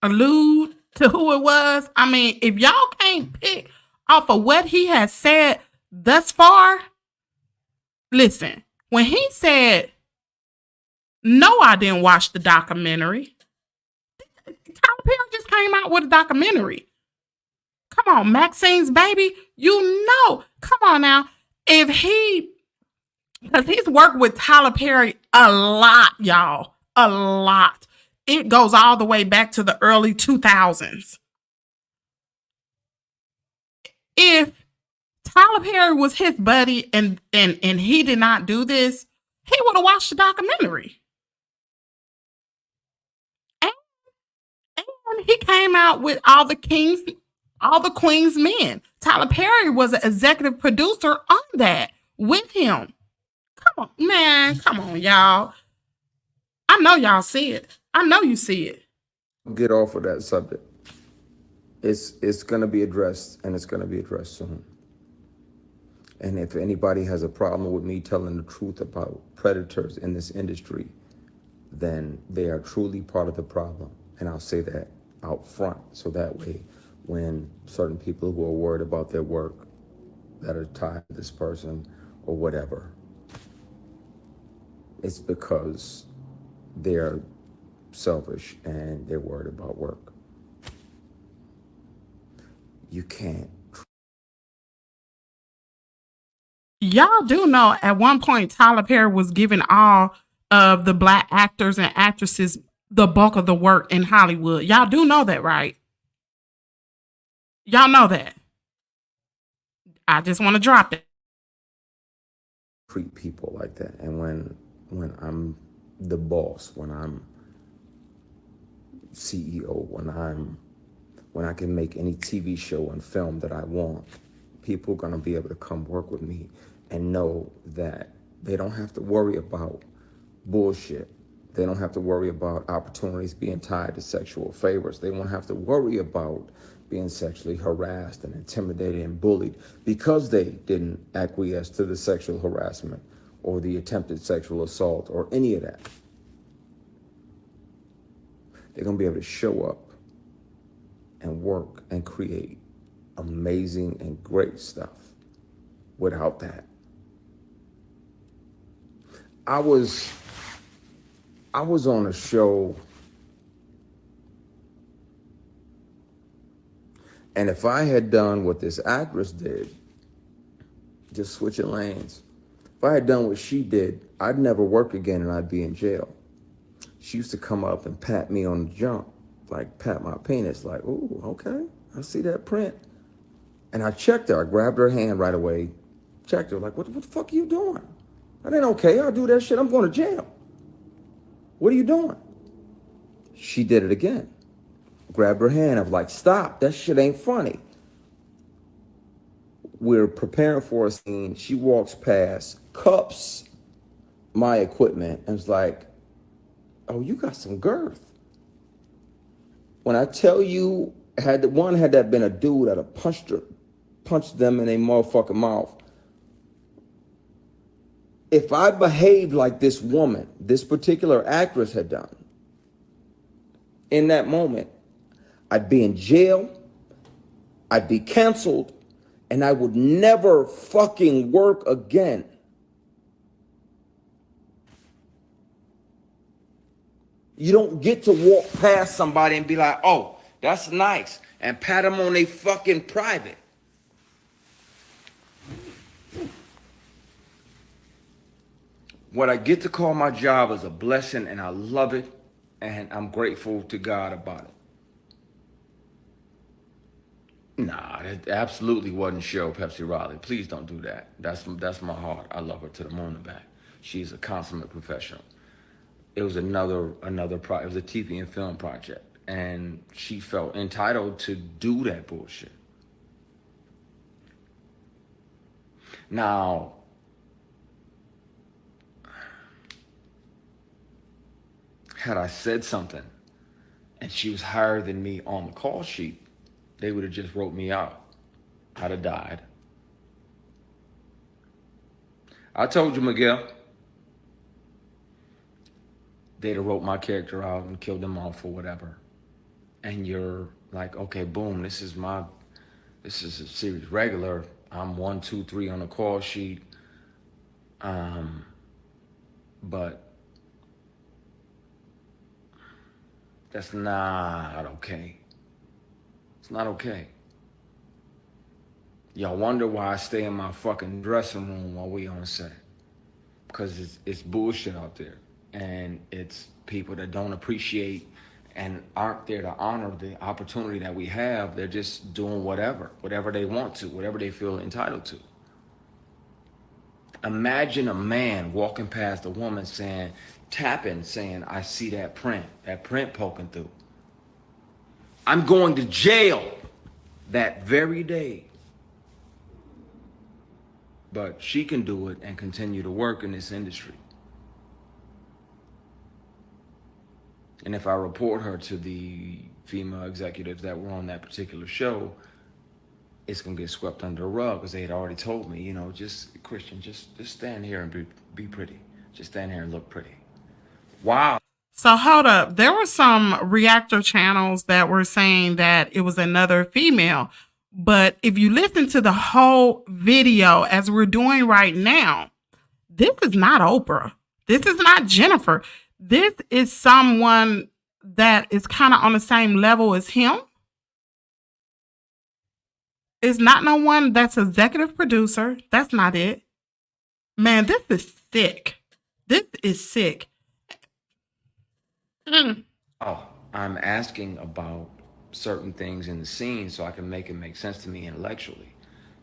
to who it was. I mean, if y'all can't pick off of what he has said thus far, listen, when he said, no, I didn't watch the documentary, Tyler Perry just came out with a documentary. Come on, Maxine's Baby, you know. Come on now. Because he's worked with Tyler Perry a lot, y'all. A lot. It goes all the way back to the early 2000s. If Tyler Perry was his buddy and he did not do this, he would have watched the documentary. And he came out with all the Queen's Men. Tyler Perry was an executive producer on that with him. Come on, man. Come on, y'all. I know y'all see it. I know you see it. Get off of that subject. It's going to be addressed, and it's going to be addressed soon. And if anybody has a problem with me telling the truth about predators in this industry, then they are truly part of the problem. And I'll say that out front. So that way, when certain people who are worried about their work that are tied to this person or whatever, it's because they're selfish and they're worried about work. You can't. Y'all do know at one point Tyler Perry was giving all of the black actors and actresses the bulk of the work in Hollywood. Y'all do know that, right? Y'all know that. I just want to drop it. Treat people like that. And when I'm the boss, when I'm CEO, when I can make any TV show and film that I want, people are gonna be able to come work with me and know that they don't have to worry about bullshit. They don't have to worry about opportunities being tied to sexual favors. They won't have to worry about being sexually harassed and intimidated and bullied because they didn't acquiesce to the sexual harassment or the attempted sexual assault or any of that. They're gonna be able to show up and work and create amazing and great stuff without that. I was on a show, and if I had done what this actress did, just switching lanes, if I had done what she did, I'd never work again and I'd be in jail. She used to come up and pat me on the jump, like pat my penis, like, ooh, okay, I see that print. And I checked her, I grabbed her hand right away, checked her, like, what the fuck are you doing? That ain't okay, I'll do that shit, I'm going to jail. What are you doing? She did it again. Grabbed her hand, I was like, stop, that shit ain't funny. We're preparing for a scene, she walks past, cups my equipment, and was like, oh, you got some girth. When I tell you, had that been a dude, I'd have punched them in their motherfucking mouth. If I behaved like this woman, this particular actress had done, in that moment, I'd be in jail, I'd be canceled, and I would never fucking work again. You don't get to walk past somebody and be like, oh, that's nice, and pat them on their fucking private. What I get to call my job is a blessing, and I love it, and I'm grateful to God about it. Nah, that absolutely wasn't Cheryl Pepsi Riley. Please don't do that. That's my heart. I love her to the moon and back. She's a consummate professional. It was another it was a TV and film project, and she felt entitled to do that bullshit. Now, had I said something and she was higher than me on the call sheet, they would have just wrote me out. I'd have died. I told you, Miguel. They'd have wrote my character out and killed them off or whatever. And you're like, okay, boom, this is a series regular. I'm 1, 2, 3 on the call sheet. But that's not okay. It's not okay. Y'all wonder why I stay in my fucking dressing room while we on set. Because it's bullshit out there. And it's people that don't appreciate and aren't there to honor the opportunity that we have. They're just doing whatever they want to, whatever they feel entitled to. Imagine a man walking past a woman tapping, saying, I see that print poking through. I'm going to jail that very day. But she can do it and continue to work in this industry. And if I report her to the female executives that were on that particular show, it's gonna get swept under the rug because they had already told me, you know, just Christian, just stand here and be pretty. Just stand here and look pretty. Wow. So hold up. There were some reactor channels that were saying that it was another female. But if you listen to the whole video as we're doing right now, this is not Oprah. This is not Jennifer. This is someone that is kind of on the same level as him. It's not no one that's executive producer. That's not it. Man, this is sick. This is sick. Mm. Oh, I'm asking about certain things in the scene so I can make it make sense to me intellectually.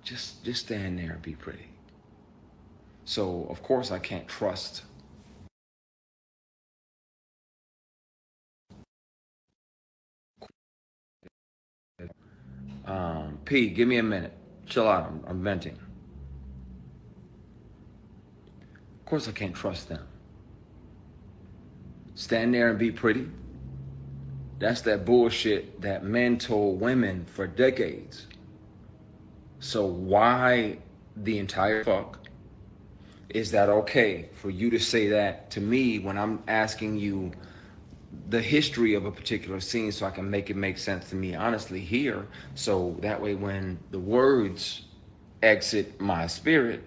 Just stand there and be pretty. So of course I can't trust. P, give me a minute. Chill out. I'm venting. Of course I can't trust them. Stand there and be pretty. That's that bullshit that men told women for decades. So why the entire fuck is that okay for you to say that to me when I'm asking you the history of a particular scene so I can make it make sense to me honestly here, so that way when the words exit my spirit,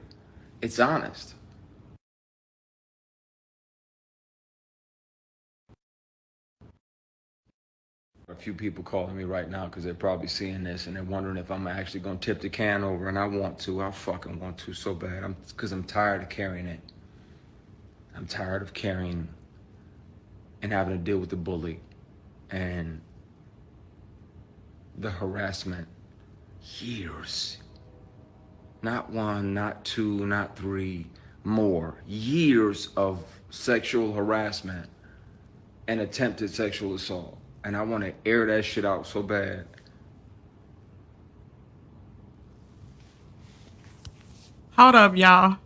it's honest. A few people calling me right now because they're probably seeing this and they're wondering if I'm actually going to tip the can over, and I want to. I fucking want to so bad. Because I'm tired of carrying it. I'm tired of carrying and having to deal with the bully and the harassment. Years. Not one, not two, not three, more. Years of sexual harassment and attempted sexual assault. And I want to air that shit out so bad. Hold up, y'all.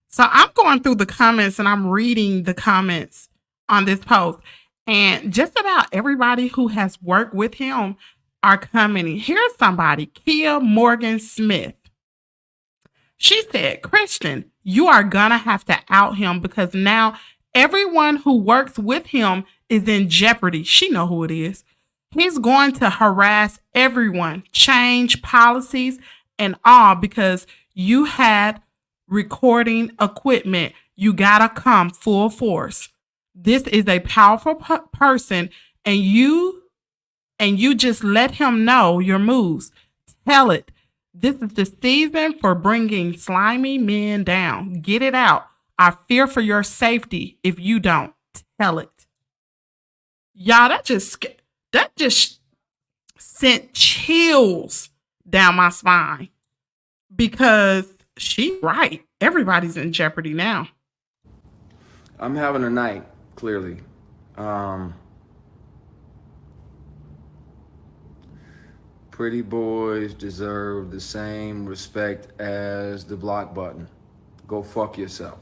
So I'm going through the comments and I'm reading the comments on this post. And just about everybody who has worked with him are commenting. Here's somebody, Kia Morgan Smith. She said, Christian, you are going to have to out him because now everyone who works with him is in jeopardy. She know who it is. He's going to harass everyone, change policies and all because you had recording equipment. You got to come full force. This is a powerful person and you just let him know your moves. Tell it. This is the season for bringing slimy men down. Get it out. I fear for your safety if you don't. Tell it. Y'all, that just sent chills down my spine because she's right. Everybody's in jeopardy now. I'm having a night, clearly. Pretty boys deserve the same respect as the block button. Go fuck yourself.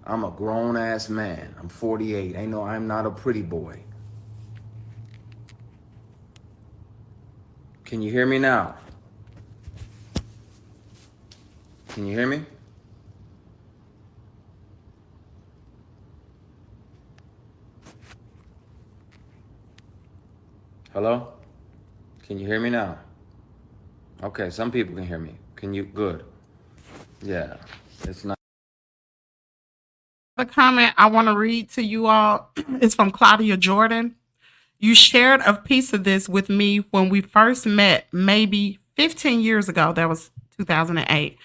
I'm a grown ass man. I'm 48. I'm not a pretty boy. Can you hear me now? Can you hear me? Hello? Can you hear me now? Okay, some people can hear me. Can you? Good. Yeah, it's not. The comment I want to read to you all is from Claudia Jordan. You shared a piece of this with me when we first met, maybe 15 years ago. That was 2008.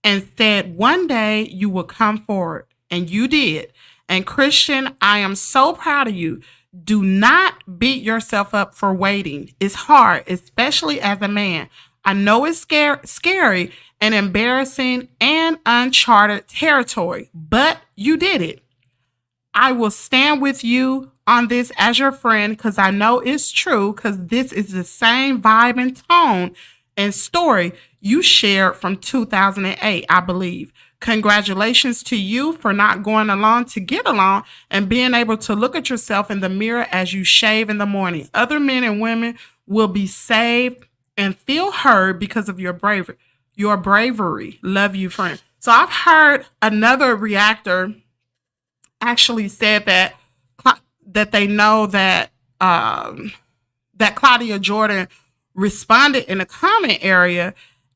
And said one day you would come forward. And you did. And Christian, I am so proud of you. Do not beat yourself up for waiting. It's hard, especially as a man. I know it's scary and embarrassing and uncharted territory, but you did it. I will stand with you on this as your friend because I know it's true because this is the same vibe and tone and story you shared from 2008, I believe. Congratulations to you for not going along to get along and being able to look at yourself in the mirror as you shave in the morning. Other men and women will be saved and feel heard because of your bravery. Your bravery. Love you, friend. So I've heard another reactor actually said that that they know um, that Claudia Jordan responded in the comment area,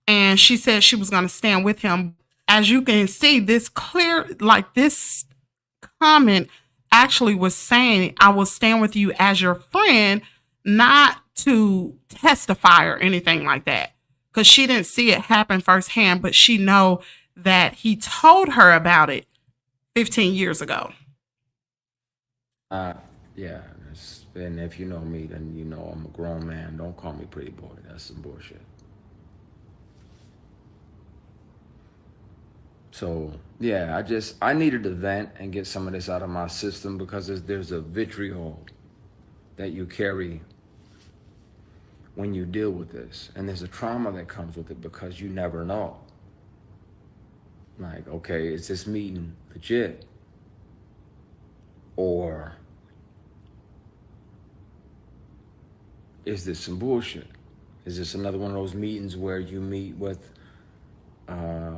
and she said she was going to stand with him. As you can see, this clear, like this comment actually was saying, I will stand with you as your friend, not to testify or anything like that. Because she didn't see it happen firsthand, but she know that he told her about it 15 years ago. Uh, yeah. And if you know me, then you know I'm a grown man. Don't call me pretty boy. That's some bullshit. So yeah, I needed to vent and get some of this out of my system because there's a vitriol that you carry when you deal with this, and there's a trauma that comes with it because you never know. Like, okay, is this meeting legit, or is this some bullshit? Is this another one of those meetings where you meet with uh,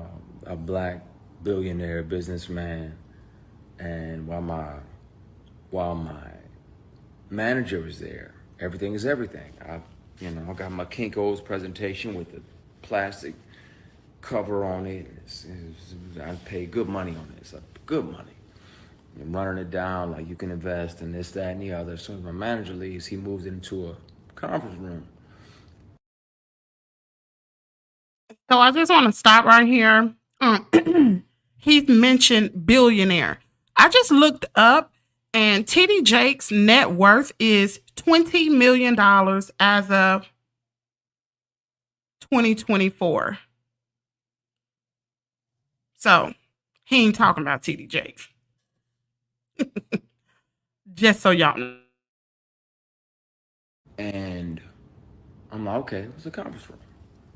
a black billionaire businessman, and while my manager is there, everything is everything. I got my Kinko's presentation with the plastic cover on it. I paid good money on this, good money. I'm running it down like you can invest in this, that, and the other. As soon as my manager leaves, he moves into a conference room. So I just want to stop right here. He mentioned billionaire. I just looked up, and TD Jake's net worth is $20 million as of 2024. So he ain't talking about TD Jakes. Just so y'all know. And I'm like, okay, it's a conference room.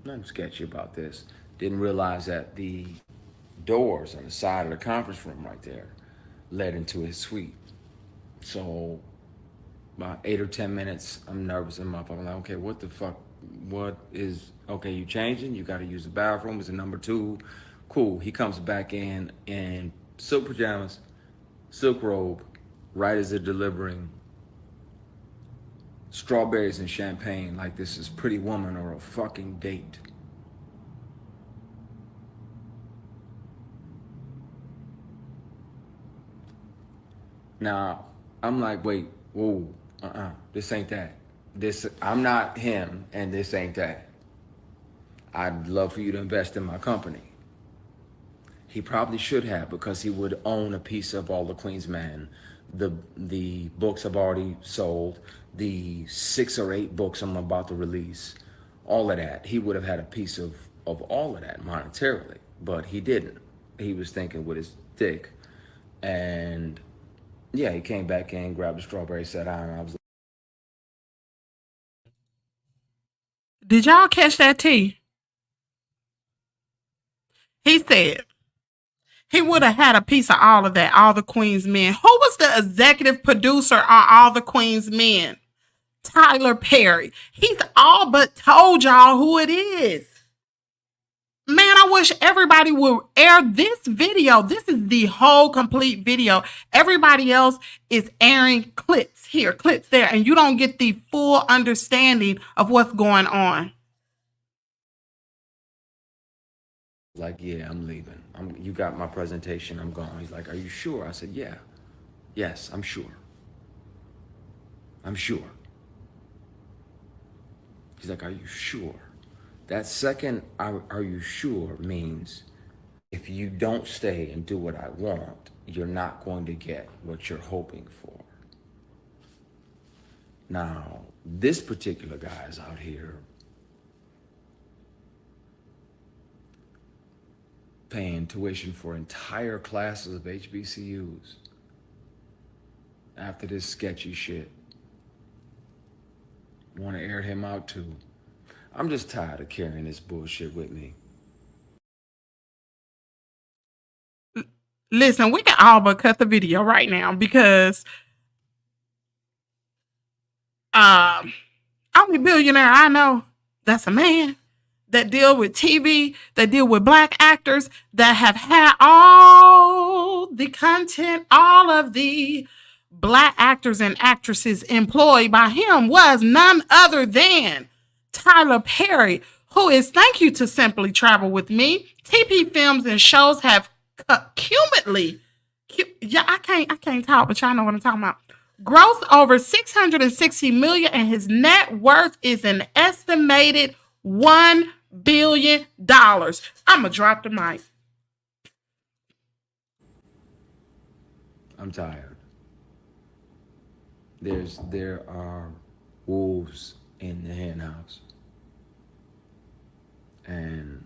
Nothing sketchy about this. Didn't realize that the doors on the side of the conference room right there led into his suite. So about 8 or 10 minutes, I'm nervous in my phone. I'm like, okay, what the fuck? What is okay? You changing? You got to use the bathroom. Is it number two? Cool. He comes back in silk pajamas, silk robe, right as they're delivering strawberries and champagne, like this is Pretty Woman or a fucking date. Now, I'm like, wait, whoa, this ain't that. I'm not him, and this ain't that. I'd love for you to invest in my company. He probably should have because he would own a piece of all the Queen's Men. The books have already sold. The 6 or 8 books I'm about to release, all of that. He would have had a piece of all of that monetarily, but he didn't. He was thinking with his dick, and yeah, he came back in, grabbed the strawberry, sat down, and I was. Did y'all catch that tea? He said he would have had a piece of all of that, all the Queen's Men. Who was the executive producer on all the Queen's Men? Tyler Perry. He's all but told y'all who it is. Man, I wish everybody would air this video. This is the whole complete video. Everybody else is airing clips here, clips there, and you don't get the full understanding of what's going on. Like, yeah, I'm leaving. You got my presentation. I'm gone. He's like, are you sure? I said, yeah. Yes, I'm sure. I'm sure. He's like, are you sure? That second, are you sure, means if you don't stay and do what I want, you're not going to get what you're hoping for. Now, this particular guy is out here paying tuition for entire classes of HBCUs after this sketchy shit. Want to air him out too. I'm just tired of carrying this bullshit with me. Listen, we can all but cut the video right now because only billionaire I know That's a man that deal with TV, that deal with black actors, that have had all the content, all of the black actors and actresses employed by him was none other than Tyler Perry, who is, thank you to Simply Travel with Me. TP Films and Shows have cumulatively, yeah, I can't talk, but y'all know what I'm talking about. Growth over 660 million, and his net worth is an estimated $1 billion. I'ma drop the mic. I'm tired. There are wolves in the hen house. And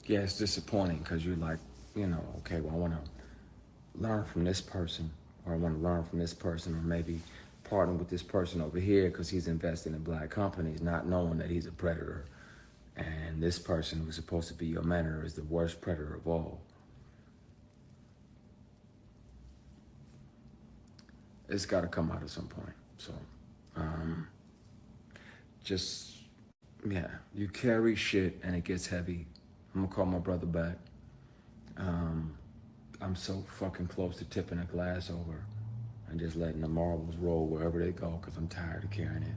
yeah, it's disappointing because you're like, okay, well, I want to learn from this person, or I want to learn from this person, or maybe partner with this person over here because he's investing in black companies, not knowing that he's a predator. And this person who's supposed to be your mentor is the worst predator of all. It's got to come out at some point. So, just, yeah, you carry shit and it gets heavy. I'm going to call my brother back. I'm so fucking close to tipping a glass over and just letting the marbles roll wherever they go because I'm tired of carrying it.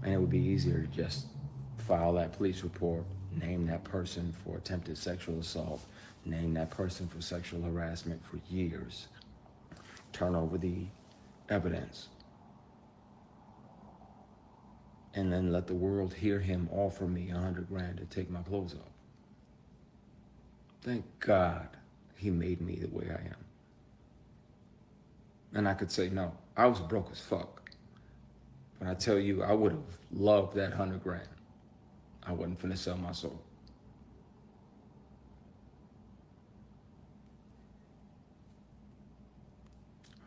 And it would be easier to just file that police report, name that person for attempted sexual assault, name that person for sexual harassment for years, turn over the evidence, and then let the world hear him offer me $100,000 to take my clothes off. Thank God he made me the way I am. And I could say no. I was broke as fuck. But I tell you, I would have loved that $100,000. I wasn't finna sell my soul.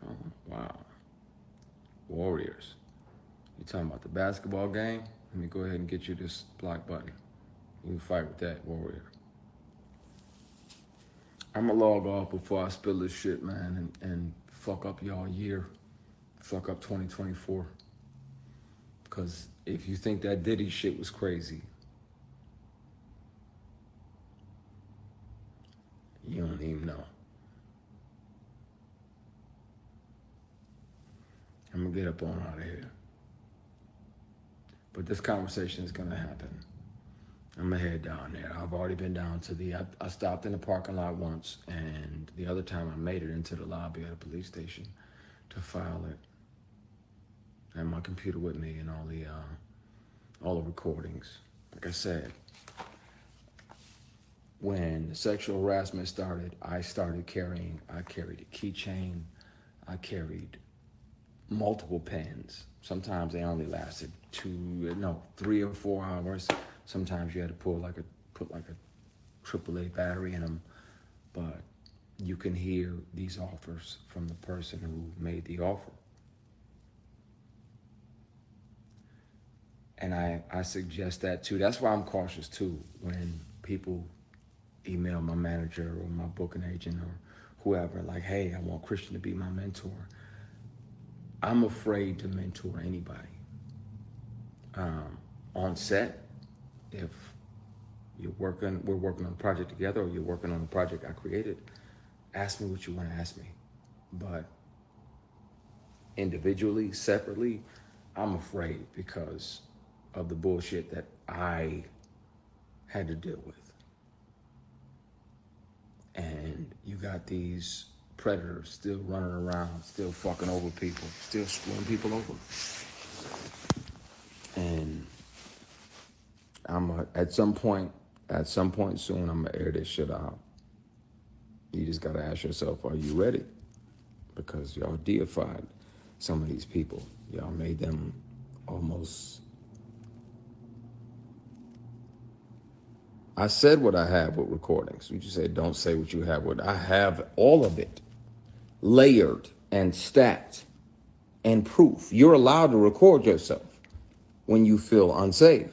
Oh, wow. Warriors. You talking about the basketball game? Let me go ahead and get you this block button. You can fight with that, Warrior. I'm gonna log off before I spill this shit, man, and fuck up y'all year. Fuck up 2024. Because if you think that Diddy shit was crazy, you don't even know. I'm gonna get up on out of here. But this conversation is gonna happen. I'm gonna head down there. I've already been down to I stopped in the parking lot once, and the other time I made it into the lobby of the police station to file it. I had my computer with me and all the recordings. Like I said, when the sexual harassment started, I carried a keychain, I carried multiple pens. Sometimes they only lasted 3 or 4 hours. Sometimes you had to put like a AAA battery in them. But you can hear these offers from the person who made the offer. And I suggest that too. That's why I'm cautious too when people email my manager or my booking agent or whoever, like, hey, I want Christian to be my mentor. I'm afraid to mentor anybody. On set, if we're working on a project together, or you're working on a project I created, ask me what you want to ask me. But individually, separately, I'm afraid because of the bullshit that I had to deal with. And you got these predators still running around, still fucking over people, still screwing people over. And at some point soon, I'm gonna air this shit out. You just gotta ask yourself, are you ready? Because y'all deified some of these people. Y'all made them almost. I said what I have with recordings. You just say, don't say what you have with. I have all of it layered and stacked and proof. You're allowed to record yourself when you feel unsafe.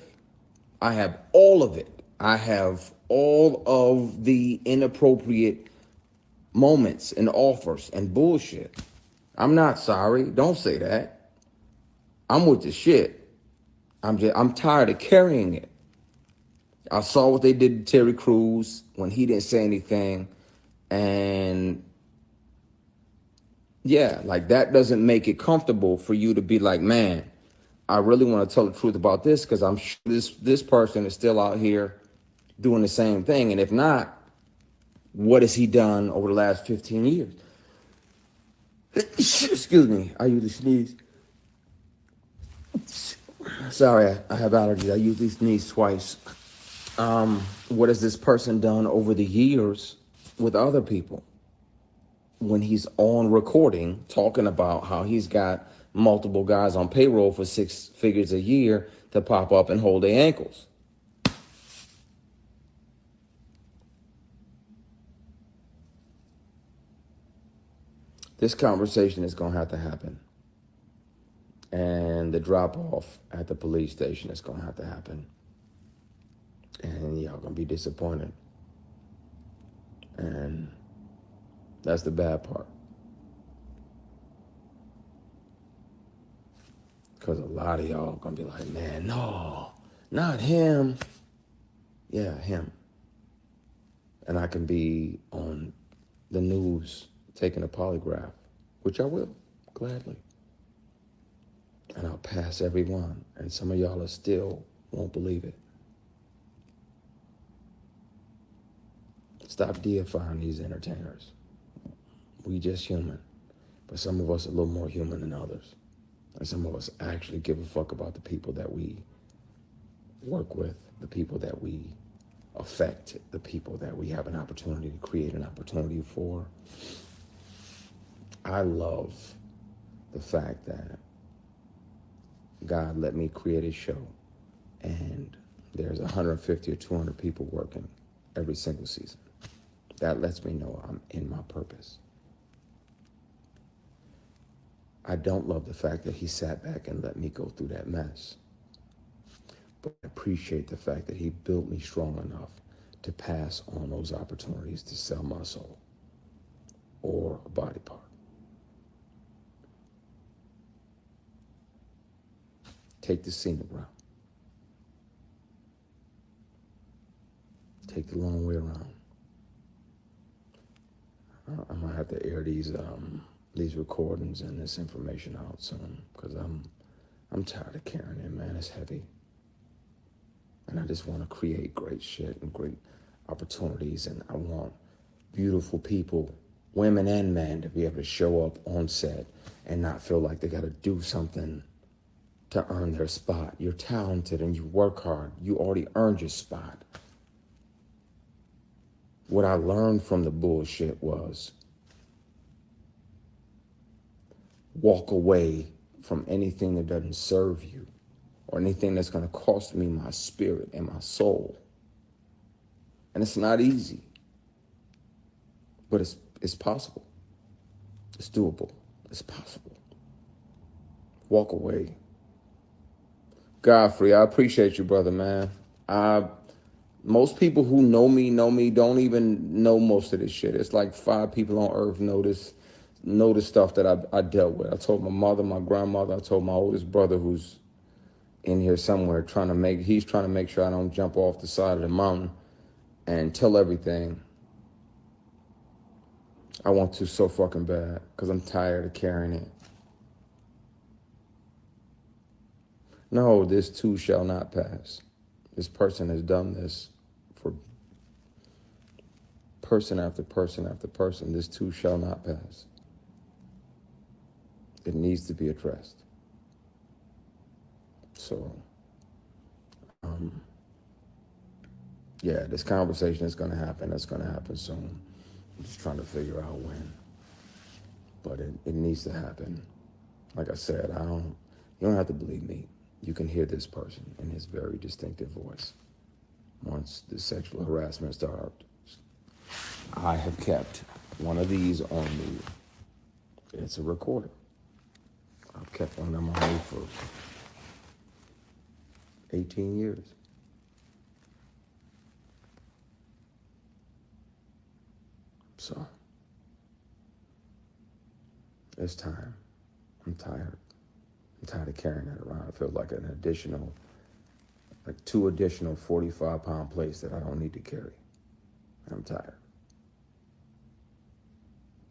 I have all of it. I have all of the inappropriate moments and offers and bullshit. I'm not sorry. Don't say that. I'm with the shit. I'm tired of carrying it. I saw what they did to Terry Crews when he didn't say anything. And yeah, like that doesn't make it comfortable for you to be like, man, I really want to tell the truth about this because I'm sure this person is still out here doing the same thing. And if not, what has he done over the last 15 years? Excuse me, I usually sneeze. Sorry, I have allergies. I usually sneeze twice. What has this person done over the years with other people? When he's on recording talking about how he's got multiple guys on payroll for 6 figures a year to pop up and hold their ankles. This conversation is going to have to happen. And the drop off at the police station is going to have to happen. And y'all going to be disappointed. And that's the bad part. Because a lot of y'all going to be like, man, no, not him. Yeah, him. And I can be on the news taking a polygraph, which I will, gladly. And I'll pass every one. And some of y'all still won't believe it. Stop deifying these entertainers. We just human. But some of us are a little more human than others. And some of us actually give a fuck about the people that we work with, the people that we affect, the people that we have an opportunity to create an opportunity for. I love the fact that God let me create a show and there's 150 or 200 people working every single season. That lets me know I'm in my purpose. I don't love the fact that he sat back and let me go through that mess. But I appreciate the fact that he built me strong enough to pass on those opportunities to sell my soul or a body part. Take the scenic route. Take the long way around. I'm gonna have to air these recordings and this information out soon because I'm tired of carrying it, man. It's heavy. And I just want to create great shit and great opportunities. And I want beautiful people, women and men, to be able to show up on set and not feel like they got to do something to earn their spot. You're talented and you work hard. You already earned your spot. What I learned from the bullshit was walk away from anything that doesn't serve you or anything that's going to cost me my spirit and my soul. And it's not easy, but it's possible. It's doable. It's possible. Walk away. Godfrey, I appreciate you, brother, man. Most people who know me don't even know most of this shit. It's like 5 people on earth know the stuff that I dealt with. I told my mother, my grandmother, I told my oldest brother who's in here somewhere he's trying to make sure I don't jump off the side of the mountain and tell everything. I want to so fucking bad because I'm tired of carrying it. No, this too shall not pass. This person has done this for person after person after person. This too shall not pass. It needs to be addressed. So, yeah, this conversation is going to happen. It's going to happen soon. I'm just trying to figure out when. But it needs to happen. Like I said, you don't have to believe me. You can hear this person in his very distinctive voice. Once the sexual harassment starts, I have kept one of these on me. It's a recorder. I've kept one of them on me for 18 years. So, It's time. I'm tired. I'm tired of carrying that around. I feel like an additional, like 2 additional 45-pound plates that I don't need to carry. I'm tired.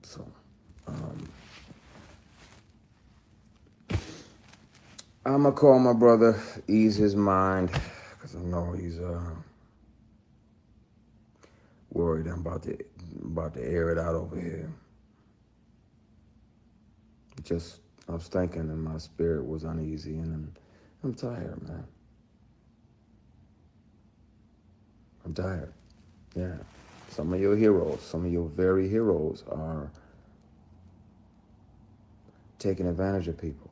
So, um, I'm gonna call my brother, ease his mind, because I know he's worried. I'm about to air it out over here. Just I was thinking, and my spirit was uneasy, and I'm tired, man. I'm tired. Yeah. Some of your heroes, some of your very heroes, are taking advantage of people.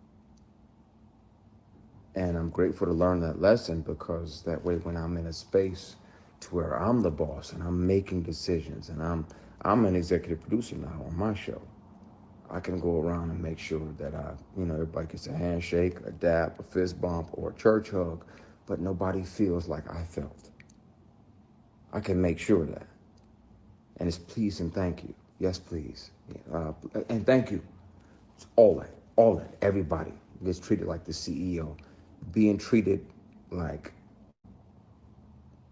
And I'm grateful to learn that lesson, because that way when I'm in a space to where I'm the boss and I'm making decisions, and I'm an executive producer now on my show, I can go around and make sure that everybody gets a handshake, a dap, a fist bump, or a church hug, but nobody feels like I felt. I can make sure of that. And it's please and thank you. Yes, please. And thank you. It's all that. Everybody gets treated like the CEO. Being treated like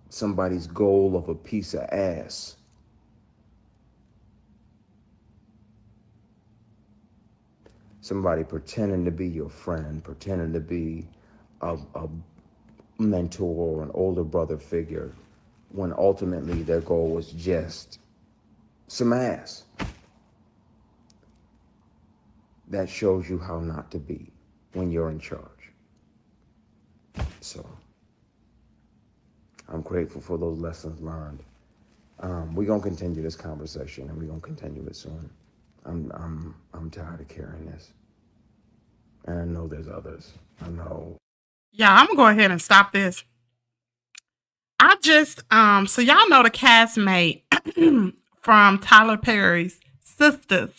somebody's goal of a piece of ass. Somebody pretending to be your friend, pretending to be a mentor or an older brother figure, when ultimately their goal was just some ass. That shows you how not to be when you're in charge. So I'm grateful for those lessons learned. We're gonna continue this conversation, and we're gonna continue it soon. I'm tired of carrying this, and I know there's others. I know. Yeah, I'm gonna go ahead and stop this. I just so y'all know the castmate from Tyler Perry's Sisters.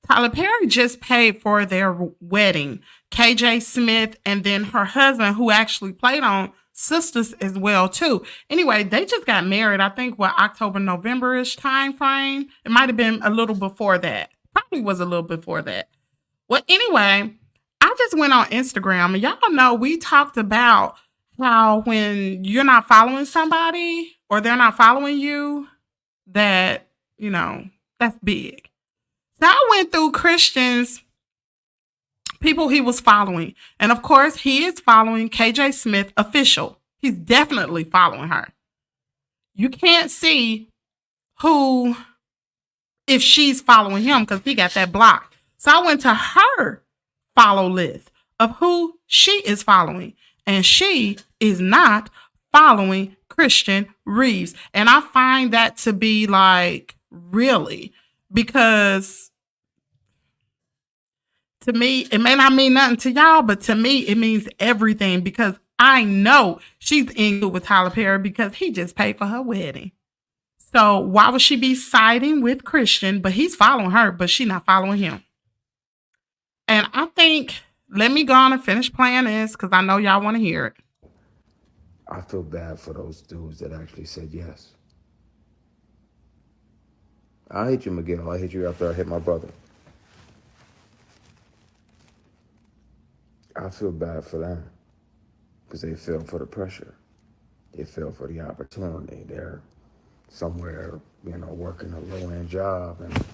Tyler Perry just paid for their wedding. KJ Smith and then her husband, who actually played on Sisters as well too. Anyway, they just got married. I think what October November-ish time frame. It might have been a little before that. Probably was a little before that. Well, anyway, I just went on Instagram, and y'all know we talked about how when you're not following somebody or they're not following you, that, you know, that's big. So I went through Christian's people he was following. And of course, he is following KJ Smith official. He's definitely following her. You can't see who, if she's following him, because he got that blocked. So I went to her follow list of who she is following. And she is not following Christian Reeves. And I find that to be like, really? Because to me, it may not mean nothing to y'all, but to me, it means everything, because I know she's in good with Tyler Perry because he just paid for her wedding. So why would she be siding with Christian, but he's following her, but she's not following him? And I think, let me go on and finish playing this because I know y'all want to hear it. I feel bad for those dudes that actually said yes. I hate you, Miguel. I hate you after I hit my brother. I feel bad for them because they fell for the pressure. They fell for the opportunity. They're somewhere, working a low-end job, and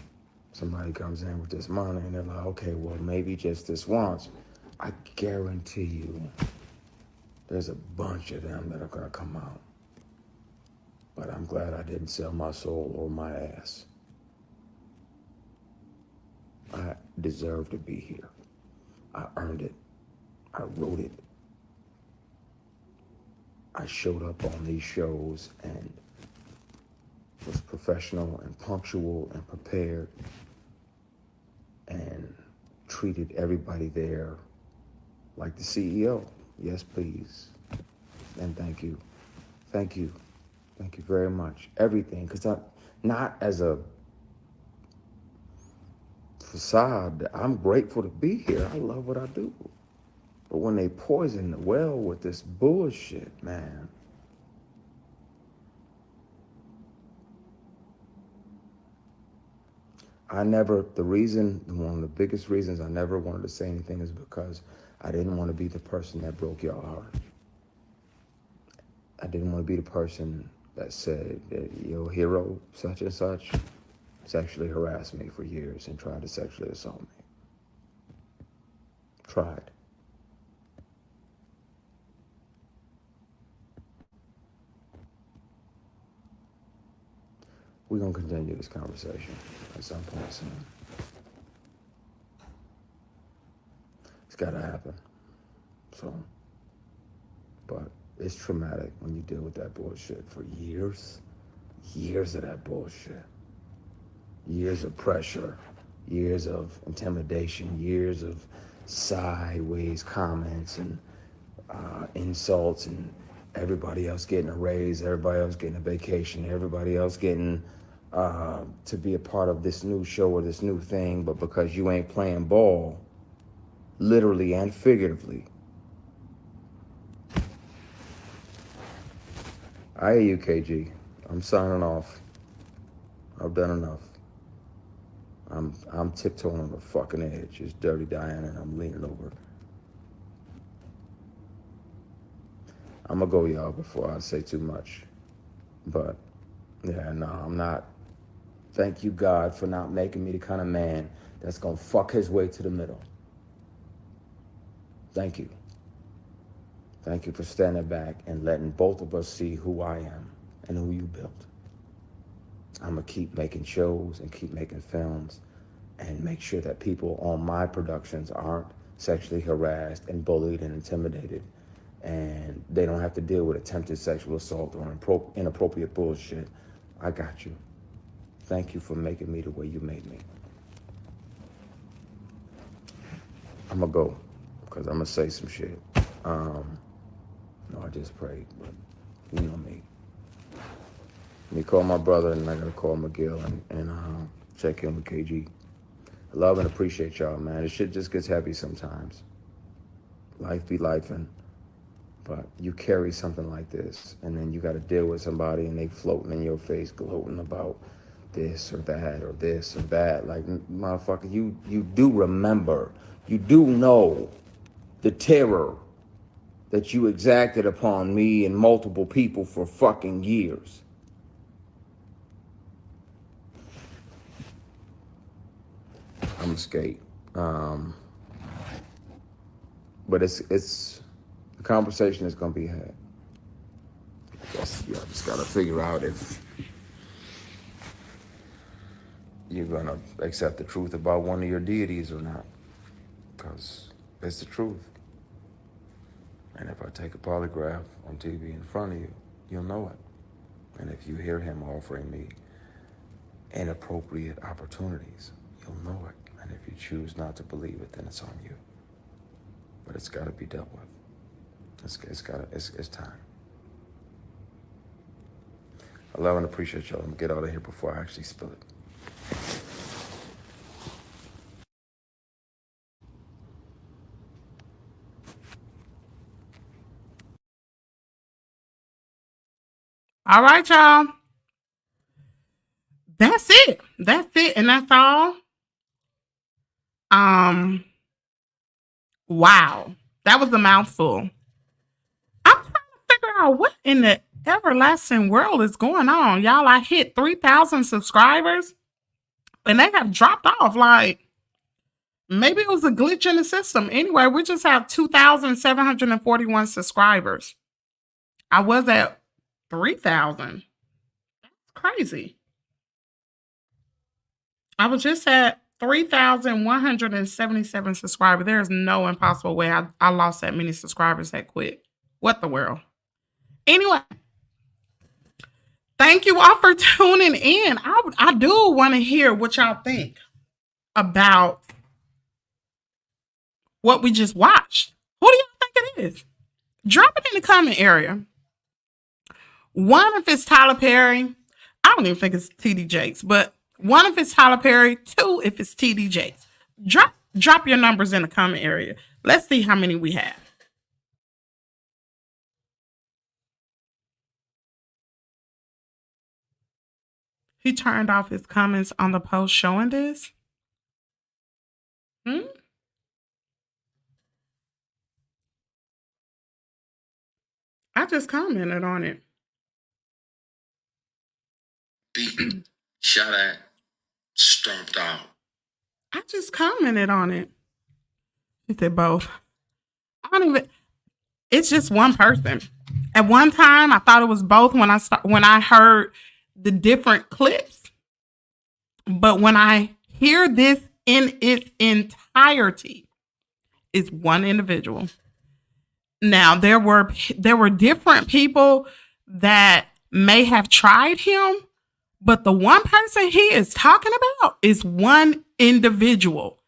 somebody comes in with this money, and they're like, okay, well, maybe just this once. I guarantee you there's a bunch of them that are going to come out. But I'm glad I didn't sell my soul or my ass. I deserve to be here. I earned it. I wrote it. I showed up on these shows and was professional and punctual and prepared and treated everybody there like the CEO. Yes, please. And thank you. Thank you. Thank you very much. Everything. Because I'm not as a facade. I'm grateful to be here. I love what I do. But when they poison the well with this bullshit, man. one of the biggest reasons I never wanted to say anything is because I didn't want to be the person that broke your heart. I didn't want to be the person that said that your hero, such and such, sexually harassed me for years and tried to sexually assault me. Tried. We're going to continue this conversation at some point soon. It's got to happen. So, but it's traumatic when you deal with that bullshit for years. Years of that bullshit. Years of pressure. Years of intimidation. Years of sideways comments and insults, and everybody else getting a raise, everybody else getting a vacation, everybody else getting to be a part of this new show or this new thing, but because you ain't playing ball, literally and figuratively. I hear you, KG. I'm signing off. I've done enough. I'm tiptoeing on the fucking edge. It's Dirty Diana, and I'm leaning over. I'm gonna go, y'all, before I say too much. But yeah, no, I'm not. Thank you, God, for not making me the kind of man that's gonna fuck his way to the middle. Thank you. Thank you for standing back and letting both of us see who I am and who you built. I'm gonna keep making shows and keep making films and make sure that people on my productions aren't sexually harassed and bullied and intimidated, and they don't have to deal with attempted sexual assault or inappropriate bullshit. I got you. Thank you for making me the way you made me. I'm gonna go, because I'm gonna say some shit. No, I just prayed, but you know me. Let me call my brother, and I gotta call McGill and check in with KG. I love and appreciate y'all, man. This shit just gets heavy sometimes. Life be lifing. But you carry something like this, and then you got to deal with somebody, and they floating in your face, gloating about this or that or this or that. Like, motherfucker, you do remember, you do know the terror that you exacted upon me and multiple people for fucking years. I'm a skate. But it's the conversation is gonna be had. I guess you just gotta figure out if you're gonna accept the truth about one of your deities or not, because it's the truth. And if I take a polygraph on TV in front of you, you'll know it. And if you hear him offering me inappropriate opportunities, you'll know it. And if you choose not to believe it, then it's on you. But it's got to be dealt with. It's time. I love and appreciate y'all. I'm gonna get out of here before I actually spill it. All right, y'all. That's it. That's it. And that's all. Wow. That was a mouthful. I'm trying to figure out what in the everlasting world is going on. Y'all, I hit 3,000 subscribers and they have dropped off. Like, maybe it was a glitch in the system. Anyway, we just have 2,741 subscribers. I was at 3,000. That's crazy. I was just at 3,177 subscribers. There is no impossible way I lost that many subscribers that quick. What the world? Anyway, thank you all for tuning in. I do want to hear what y'all think about what we just watched. Who do y'all think it is? Drop it in the comment area. One, if it's Tyler Perry. I don't even think it's TD Jakes, but one, if it's Tyler Perry. Two, if it's TD Jakes. Drop your numbers in the comment area. Let's see how many we have. He turned off his comments on the post showing this. Hmm? I just commented on it. Beaten, shot at, stomped out. I just commented on it. He said both. I don't even. It's just one person. At one time, I thought it was both when I heard the different clips, but when I hear this in its entirety, it's one individual. Now there were different people that may have tried him, but the one person he is talking about is one individual.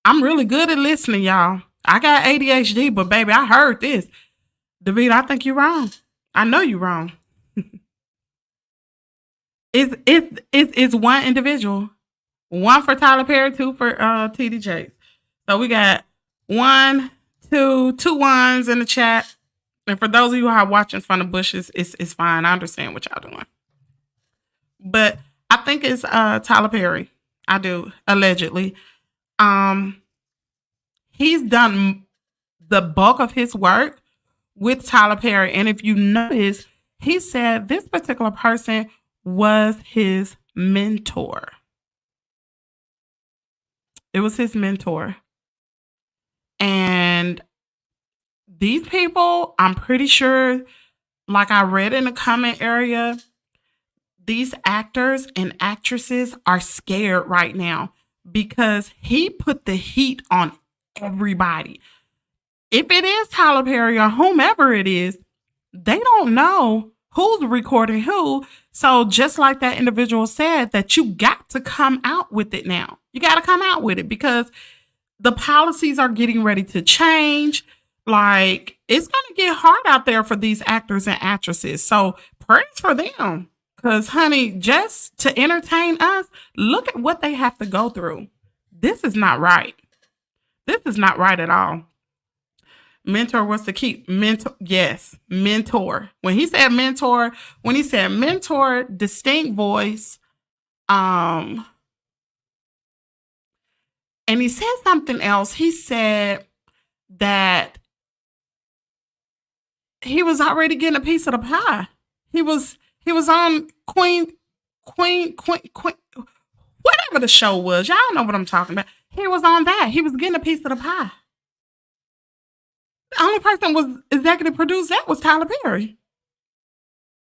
I'm really good at listening, y'all. I got ADHD, but baby, I heard this. David, I think you're wrong. I know you're wrong. It's one individual. One for Tyler Perry, two for TD Jakes. So we got two ones in the chat. And for those of you who are watching from the bushes, it's fine. I understand what y'all doing. But I think it's Tyler Perry. I do, allegedly. He's done the bulk of his work with Tyler Perry. And if you notice, he said this particular person was his mentor. It was his mentor. And these people, I'm pretty sure, like I read in the comment area, these actors and actresses are scared right now because he put the heat on everybody. If it is Tyler Perry or whomever it is, they don't know who's recording who. So just like that individual said, that you got to come out with it now. You got to come out with it because the policies are getting ready to change. Like, it's going to get hard out there for these actors and actresses. So prayers for them. Because, honey, just to entertain us, look at what they have to go through. This is not right. This is not right at all. Mentor was the key. Mentor, yes, mentor. When he said mentor, distinct voice, and he said something else. He said that he was already getting a piece of the pie. He was on Queen, whatever the show was. Y'all know what I'm talking about. He was on that. He was getting a piece of the pie. The only person was executive produced that was Tyler Perry.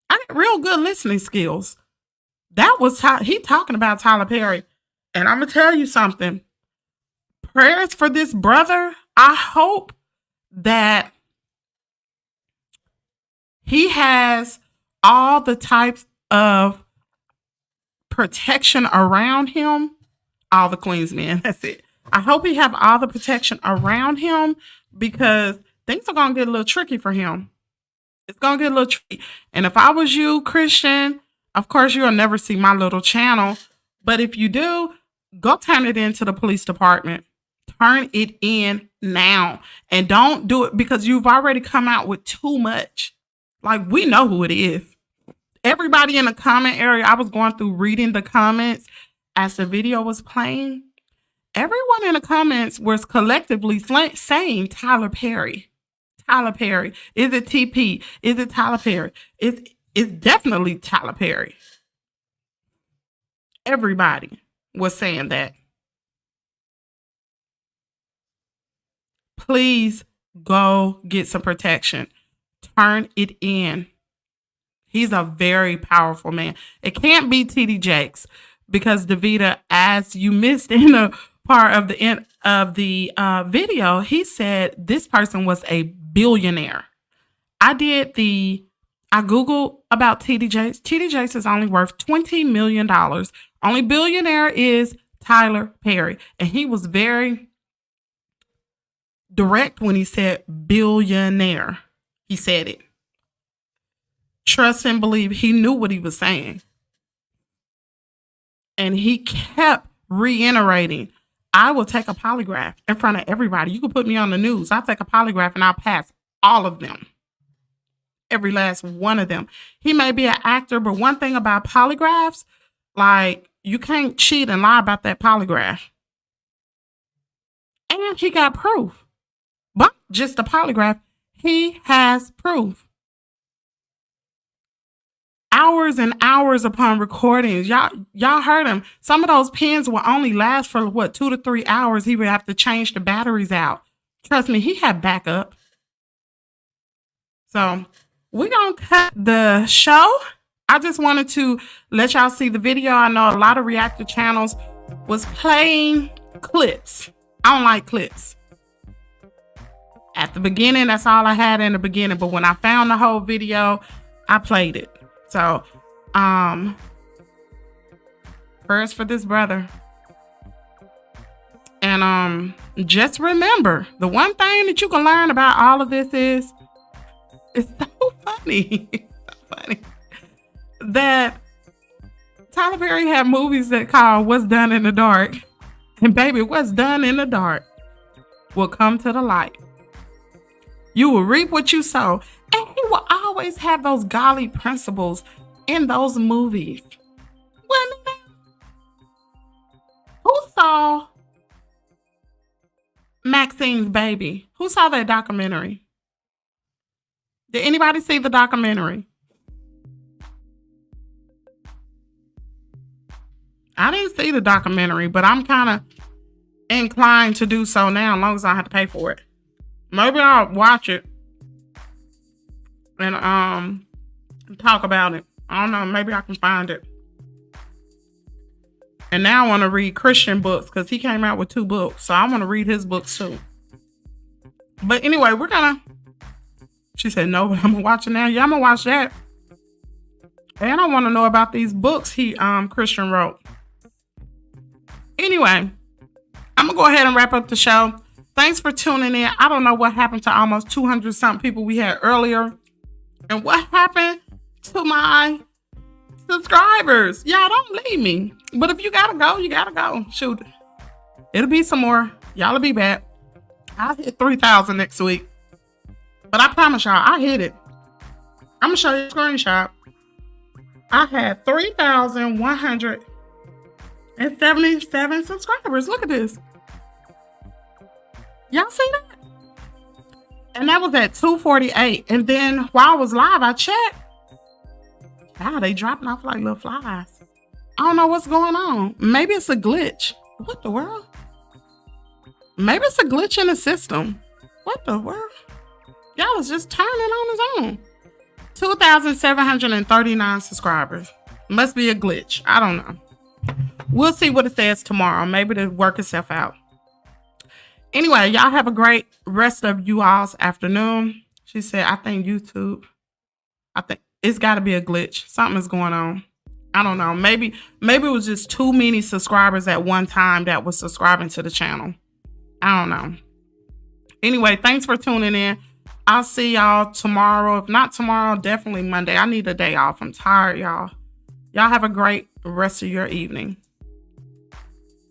I got real good listening skills. That was he talking about Tyler Perry. And I'm going to tell you something. Prayers for this brother. I hope that he has all the types of protection around him. All the Queens men. That's it. I hope he have all the protection around him because things are going to get a little tricky for him. It's going to get a little tricky. And if I was you, Christian, of course, you'll never see my little channel. But if you do, go turn it into the police department. Turn it in now. And don't do it because you've already come out with too much. Like, we know who it is. Everybody in the comment area, I was going through reading the comments as the video was playing. Everyone in the comments was collectively saying Tyler Perry. Tyler Perry. Is it TP? Is it Tyler Perry? It's definitely Tyler Perry. Everybody was saying that. Please go get some protection. Turn it in. He's a very powerful man. It can't be TD Jakes because Davida, as you missed in a part of the end of the video, he said this person was a billionaire. I Googled about TD Jakes. TD Jakes is only worth $20 million. Only billionaire is Tyler Perry. And he was very direct when he said billionaire. He said it. Trust and believe. He knew what he was saying. And he kept reiterating, I will take a polygraph in front of everybody. You can put me on the news. I'll take a polygraph and I'll pass all of them. every last one of them. He may be an actor, but one thing about polygraphs, like, you can't cheat and lie about that polygraph. And he got proof. But just a polygraph, he has proof. Hours and hours upon recordings. Y'all heard him. Some of those pens will only last for 2 to 3 hours. He would have to change the batteries out. Trust me, he had backup. So we're going to cut the show. I just wanted to let y'all see the video. I know a lot of reactor channels was playing clips. I don't like clips. At the beginning, that's all I had in the beginning. But when I found the whole video, I played it. So, prayers for this brother. And just remember, the one thing that you can learn about all of this is, it's so funny. It's so funny that Tyler Perry had movies that called What's Done in the Dark. And baby, what's done in the dark will come to the light. You will reap what you sow. And he will always have those godly principles in those movies. Who saw Maxine's Baby? Who saw that documentary? Did anybody see the documentary? I didn't see the documentary, but I'm kind of inclined to do so now, as long as I have to pay for it. Maybe I'll watch it and talk about it. I don't know. Maybe I can find it. And now I want to read Christian books because he came out with 2 books. So I want to read his books too. But anyway, we're gonna. She said no, but I'm gonna watch it now. Yeah, I'm gonna watch that. And I want to know about these books Christian wrote. Anyway, I'm gonna go ahead and wrap up the show. Thanks for tuning in. I don't know what happened to almost 200 something people we had earlier. And what happened to my subscribers? Y'all don't leave me. But if you gotta go, you gotta go. Shoot. It'll be some more. Y'all will be back. I'll hit 3,000 next week. But I promise y'all, I hit it. I'm gonna show you a screenshot. I had 3,177 subscribers. Look at this. Y'all see that? And that was at 2:48. And then while I was live, I checked. Wow, they dropping off like little flies. I don't know what's going on. Maybe it's a glitch. What the world? Maybe it's a glitch in the system. What the world? Y'all is just turning on his own. 2,739 subscribers. Must be a glitch. I don't know. We'll see what it says tomorrow. Maybe it'll work itself out. Anyway, y'all have a great rest of you all's afternoon. She said, I think YouTube, it's got to be a glitch. Something is going on. I don't know. Maybe it was just too many subscribers at one time that was subscribing to the channel. I don't know. Anyway, thanks for tuning in. I'll see y'all tomorrow. If not tomorrow, definitely Monday. I need a day off. I'm tired, y'all. Y'all have a great rest of your evening.